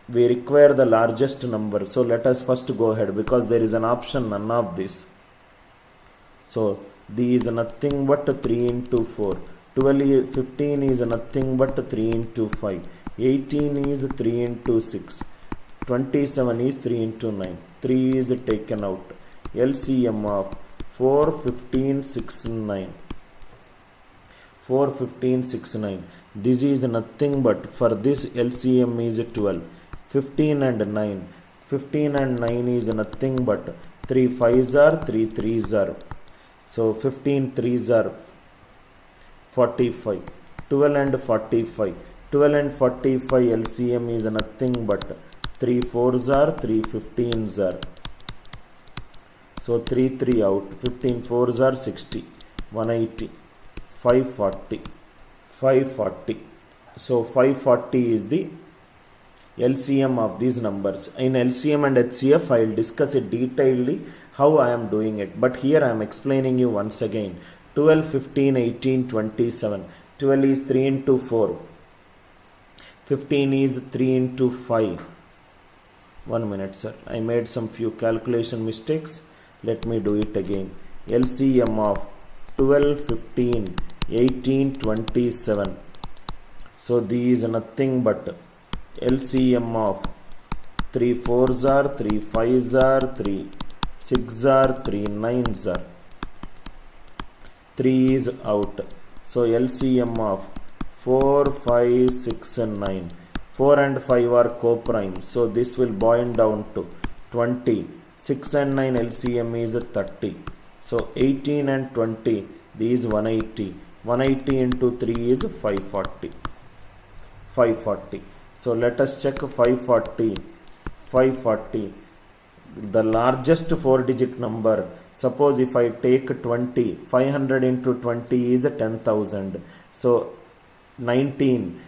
we require the largest number. So let us first go ahead, because there is an option none of this. So this is nothing but 3 into 4. 15 is nothing but 3 into 5. 18 is 3 into 6. 27 is 3 into 9. 3 is taken out. LCM of 4, 15, 6, 9. 4, 15, 6, 9. This is nothing but, for this LCM is 12. 15 and 9. 15 and 9 is nothing but 3 5s are, 3 3s are. So 15 3s are 45. 12 and 45. 12 and 45 LCM is nothing but 3 4s are, 3 15s are. So 3 3 out. 15 4s are 60. 180. 540. 540. So 540 is the LCM of these numbers. In LCM and HCF, I will discuss it detailedly how I am doing it. But here I am explaining you once again. 12, 15, 18, 27. 12 is 3 into 4. 15 is 3 into 5. 1 minute, sir. I made some few calculation mistakes. Let me do it again. LCM of 12, 15, 18, 27. So these is nothing but LCM of 3 4s are, 3 5s are, 3 6s are, 3 9s are. 3 is out. So LCM of 4, 5, 6 and 9. 4 and 5 are co-prime. So this will boil down to 20. 6 and 9 LCM is 30. So 18 and 20, these 180. 180 into 3 is 540. 540. So let us check 540. 540. The largest 4-digit number. Suppose if I take 20, 500 into 20 is 10,000. So 19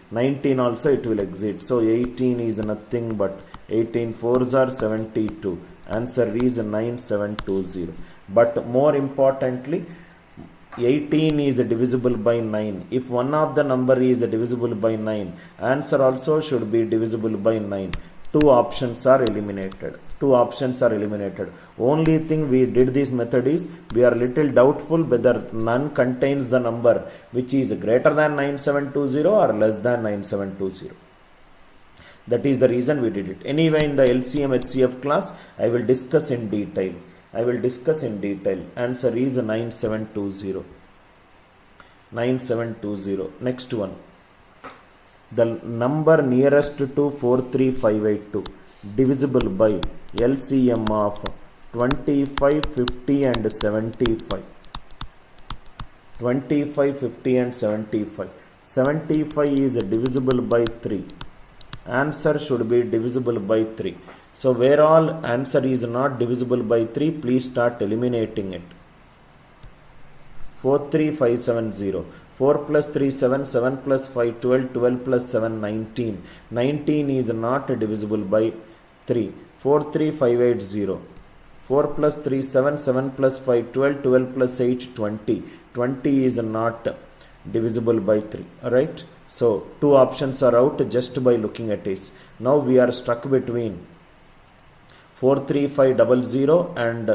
also it will exit. So 18 is nothing but 18 4s are 72. Answer is 9720. But more importantly, 18 is divisible by 9. If one of the number is divisible by 9, answer also should be divisible by 9. Two options are eliminated. Only thing we did this method is, we are little doubtful whether none contains the number which is greater than 9720 or less than 9720. That is the reason we did it. Anyway, in the LCM HCF class, I will discuss in detail. Answer is 9720. 9720. Next one. The number nearest to 43582 divisible by LCM of 25, 50 and 75. 25, 50 and 75. 75 is divisible by 3. Answer should be divisible by 3. So where all answer is not divisible by 3, please start eliminating it. 43570. 4 plus 3 7, 7 plus 5 12, 12 plus 7 19. 19 is not divisible by 3. 43580. 4 plus 3 7, 7 plus 5 12, 12 plus 8 20. 20 is not divisible by 3. Alright. So two options are out just by looking at this. Now we are stuck between 43500 and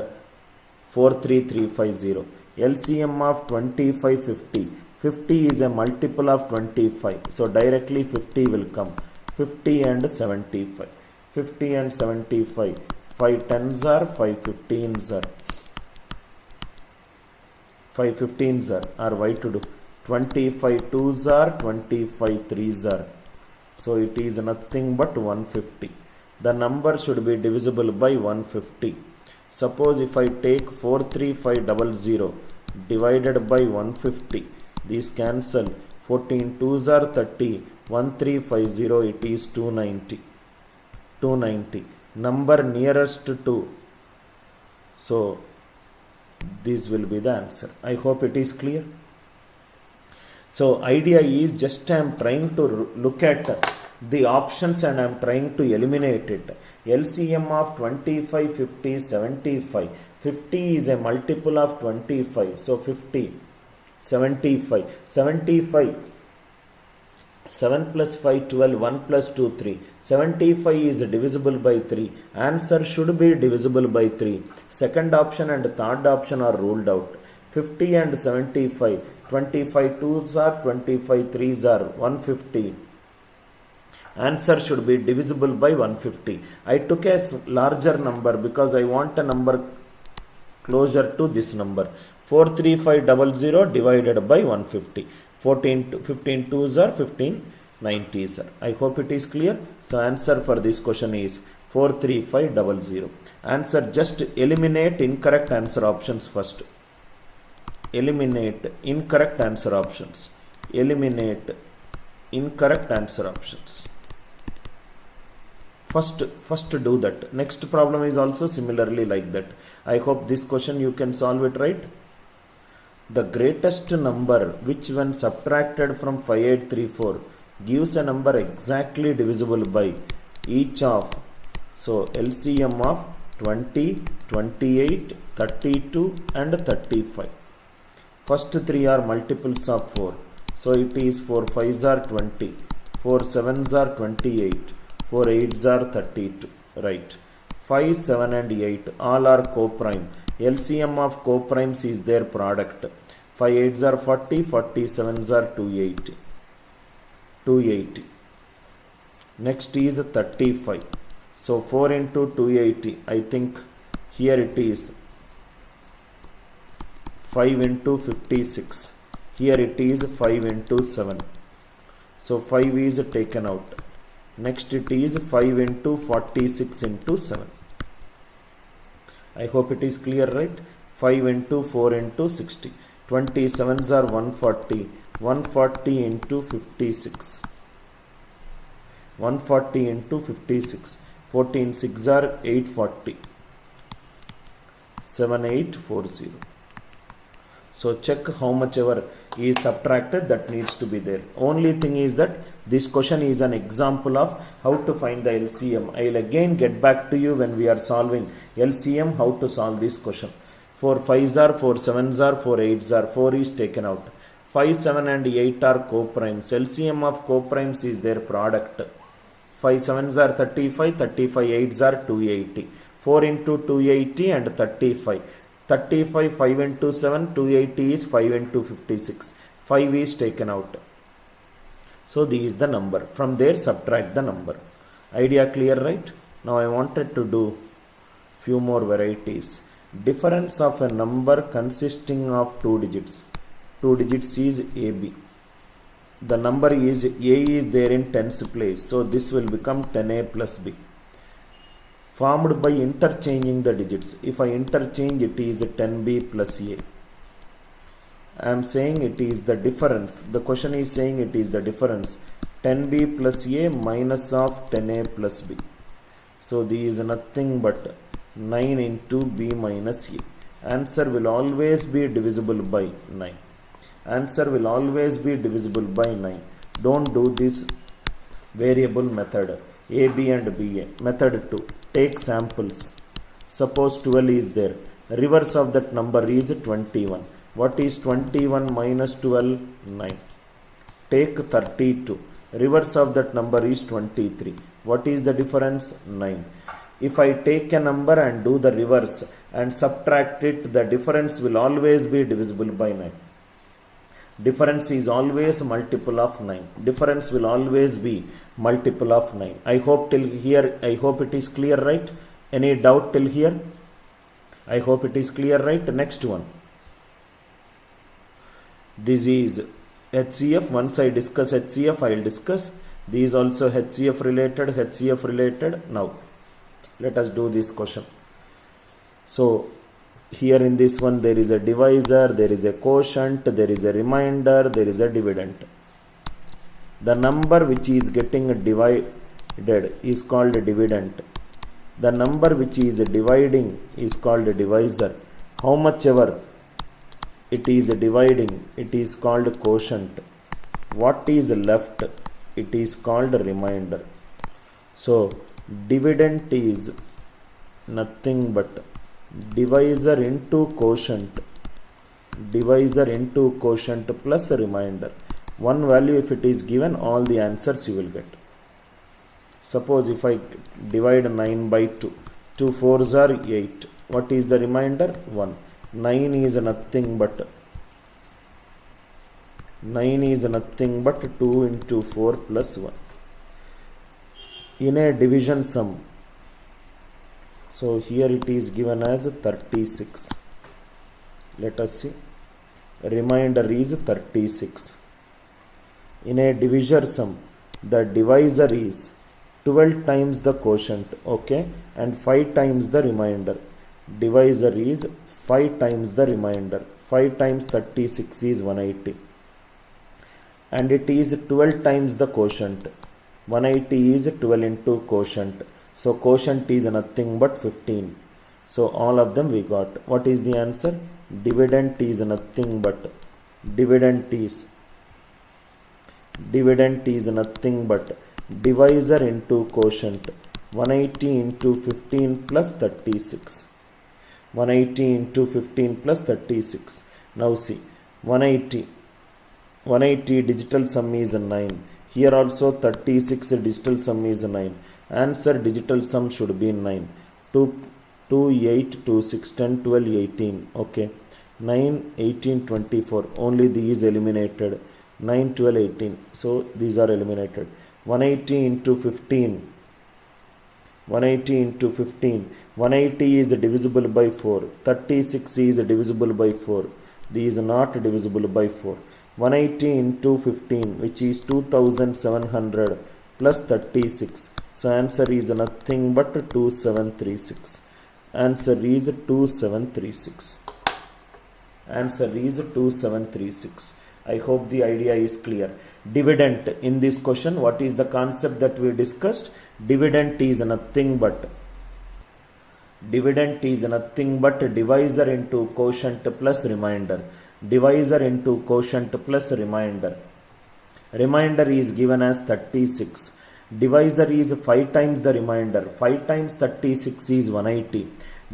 43350. LCM of 25, 50. 50 is a multiple of 25. So directly 50 will come. 50 and 75. 50 and 75. 5 tens are 5 15s are. 5 15s are why to do. 25 twos are 25 threes are. So it is nothing but 150. The number should be divisible by 150. Suppose if I take 43500 divided by 150, these cancel. 14 twos are 30. 1350, it is 290. 290. Number nearest to. So this will be the answer. I hope it is clear. So idea is just I am trying to look at the options and I am trying to eliminate it. LCM of 25, 50, 75. 50 is a multiple of 25. So 50, 75. 75. 7 plus 5, 12. 1 plus 2, 3. 75 is divisible by 3. Answer should be divisible by 3. Second option and third option are ruled out. 50 and 75. 25 twos are 25 threes are 150. Answer should be divisible by 150. I took a larger number because I want a number closer to this number. 43500 divided by 150. 15 twos are 15 90s are. I hope it is clear. So answer for this question is 43500. Answer, just eliminate incorrect answer options first. Eliminate incorrect answer options. Eliminate incorrect answer options. First do that. Next problem is also similarly like that. I hope this question you can solve it right. The greatest number which when subtracted from 5834 gives a number exactly divisible by each of. So LCM of 20, 28, 32 and 35. First three are multiples of 4. So it is 4 5s are 20, 4 7s are 28, 4 8s are 32. Right. 5, 7 and 8 all are co-prime. LCM of co-primes is their product. 5 8s are 40, 47s are 280. 280. Next is 35. So 4 into 280. I think here it is 5 into 56. Here it is 5 into 7. So 5 is taken out. Next it is 5 into 46 into 7. I hope it is clear, right? 5 into 4 into 60. 27s are 140. 140 into 56. 140 into 56. 14 6 are 840. 7840. So check how much ever is subtracted, that needs to be there. Only thing is that this question is an example of how to find the LCM. I will again get back to you when we are solving LCM, how to solve this question. 4 5s are, 4 7s are, 4 8s are, 4 is taken out. 5, 7 and 8 are co-primes. LCM of co-primes is their product. 5 7s are 35, 35 8s are 280. 4 into 280 and 35. 35, 5 into 7, 280 is 5 into 56. 5 is taken out. So this is the number. From there subtract the number. Idea clear, right? Now I wanted to do few more varieties. Difference of a number consisting of 2 digits. 2 digits is AB. The number is A is there in tens place. So this will become 10A plus B. Formed by interchanging the digits. If I interchange, it is 10B plus A. I am saying it is the difference. The question is saying it is the difference. 10B plus A minus of 10A plus B. So this is nothing but 9 into B minus A. Answer will always be divisible by 9. Answer will always be divisible by 9. Don't do this variable method. A, B and B A. Method 2. Take samples. Suppose 12 is there. Reverse of that number is 21. What is 21 minus 12? 9. Take 32. Reverse of that number is 23. What is the difference? 9. If I take a number and do the reverse and subtract it, the difference will always be divisible by 9. Difference is always multiple of 9. Difference will always be multiple of 9. I hope till here, I hope it is clear, right? Any doubt till here? I hope it is clear, right? Next one. This is HCF. Once I discuss HCF, I will discuss. These also HCF related, HCF related. Now, let us do this question. So, here in this one, there is a divisor, there is a quotient, there is a remainder, there is a dividend. The number which is getting divided is called a dividend. The number which is dividing is called a divisor. How much ever it is dividing, it is called quotient. What is left, it is called remainder. So, dividend is nothing but divisor into quotient. Divisor into quotient plus remainder. One value if it is given, all the answers you will get. Suppose if I divide 9 by 2, 2 4s are 8. What is the remainder? 1. 9 is nothing but 2 into 4 plus 1. In a division sum, so here it is given as 36. Let us see. Remainder is 36. In a divisor sum, the divisor is 12 times the quotient, okay, and 5 times the remainder. Divisor is 5 times the remainder. 5 times 36 is 180. And it is 12 times the quotient. 180 is 12 into quotient. So quotient is nothing but 15. So all of them we got. What is the answer? Dividend is nothing but nothing but divisor into quotient. 180 into 15 plus 36. 180 into 15 plus 36. Now see, 180 digital sum is 9. Here also 36 digital sum is 9. Answer digital sum should be 9. 2, 8, 2, 6, 10, 12, 18. Okay. 9, 18, 24. Only these eliminated. 9, 12, 18. So these are eliminated. 180 into 15. 180 into 15. 180 is divisible by 4. 36 is divisible by 4. These are not divisible by 4. 180 into 15, which is 2700 plus 36. So answer is nothing but 2736. Answer is 2736. Answer is 2736. I hope the idea is clear. Dividend. In this question, what is the concept that we discussed? Dividend is nothing but divisor into quotient plus remainder. Divisor into quotient plus remainder. Remainder is given as 36. Divisor is 5 times the remainder. 5 times 36 is 180.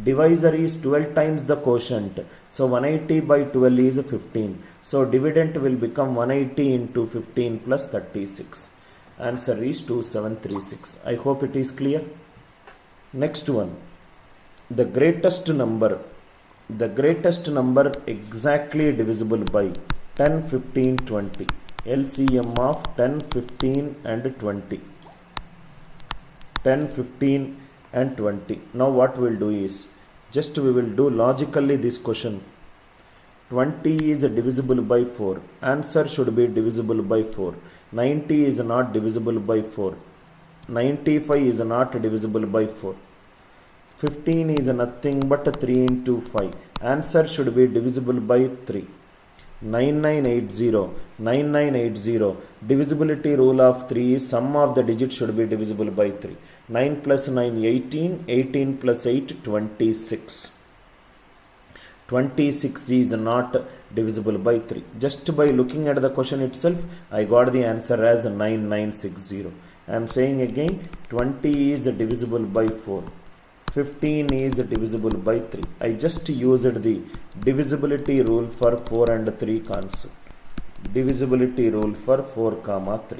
Divisor is 12 times the quotient. So 180 by 12 is 15. So dividend will become 180 into 15 plus 36. Answer is 2736. I hope it is clear. Next one. The greatest number exactly divisible by 10, 15, 20. LCM of 10, 15 and 20. 10, 15 and 20. Now what we will do is, just we will do logically this question. 20 is divisible by 4. Answer should be divisible by 4. 90 is not divisible by 4. 95 is not divisible by 4. 15 is nothing but 3 into 5. Answer should be divisible by 3. 9980. Divisibility rule of 3 is sum of the digits should be divisible by 3. 9 plus 9, 18. 18 plus 8, 26. 26 is not divisible by 3. Just by looking at the question itself, I got the answer as 9960. I am saying again, 20 is divisible by 4. 15 is divisible by 3. I just used the divisibility rule for 4 and 3 concept. Divisibility rule for 4, 3.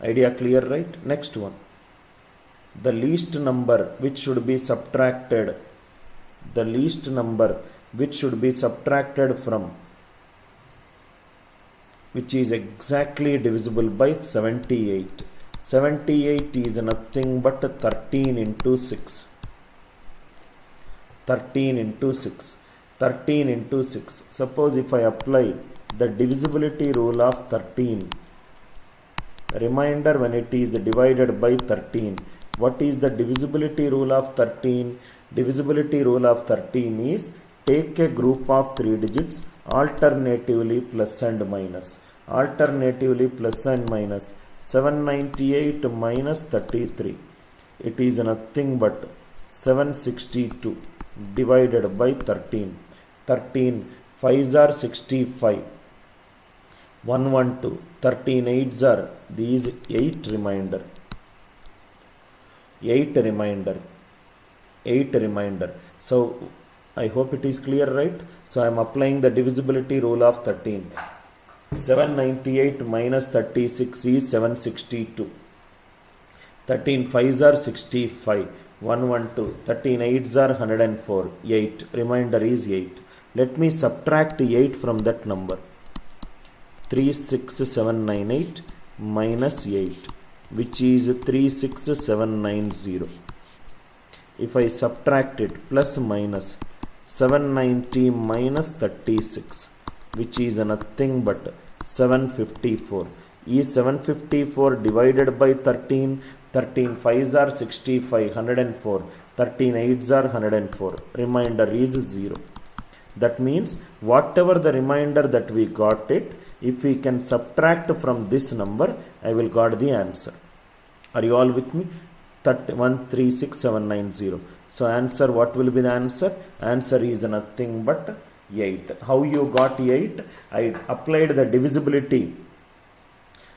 Idea clear, right? Next one. the least number which should be subtracted, the least number which should be subtracted from, which is exactly divisible by 78. 78 is nothing but 13 into 6. 13 into 6. 13 into 6. Suppose if I apply the divisibility rule of 13, reminder when it is divided by 13, what is the divisibility rule of 13? Divisibility rule of 13 is take a group of 3 digits alternatively plus and minus. Alternatively plus and minus. 798 minus 33. It is nothing but 762 divided by 13. 13 5s are 65. 112. 13 8s are these 8 remainder. 8 remainder. 8 remainder. So I hope it is clear, right? So I am applying the divisibility rule of 13. 798 minus 36 is 762. 13 5s are 65. 112. 13 8s are 104. 8. Remainder is 8. Let me subtract 8 from that number. 36798 minus 8, which is 36790. If I subtract it, plus minus 790 minus 36, which is nothing but 754. Is 754 divided by 13? 13 5s are 65, 104. 13 8s are 104. Remainder is 0. That means whatever the remainder that we got it, if we can subtract from this number, I will got the answer. Are you all with me? 136,790. So answer, what will be the answer? Answer is nothing but 8. How you got 8? I applied the divisibility.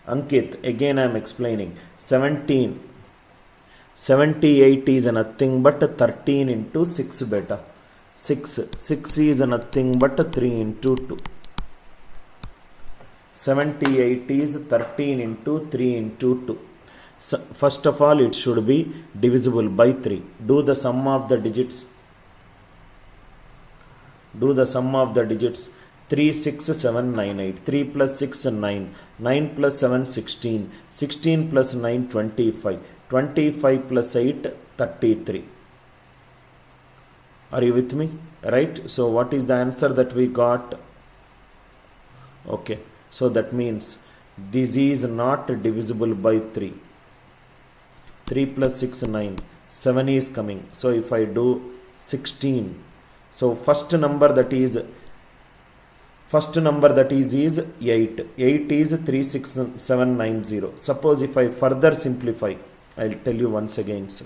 Ankit, again I am explaining. 78 is nothing but 13 into 6 beta. 6 is nothing but 3 into 2. 78 is 13 into 3 into 2. So first of all, it should be divisible by 3. Do the sum of the digits. Do the sum of the digits. 36798. 3 plus 6 9. 9 plus 7 16. 16 plus 9 25. 25 plus 8 33. Are you with me? Right? So what is the answer that we got? Okay. So that means this is not divisible by 3. 3 plus 6 9. 7 is coming. So if I do 16. So first number that is 8. 8 is 36790. Suppose if I further simplify, I will tell you once again, sir.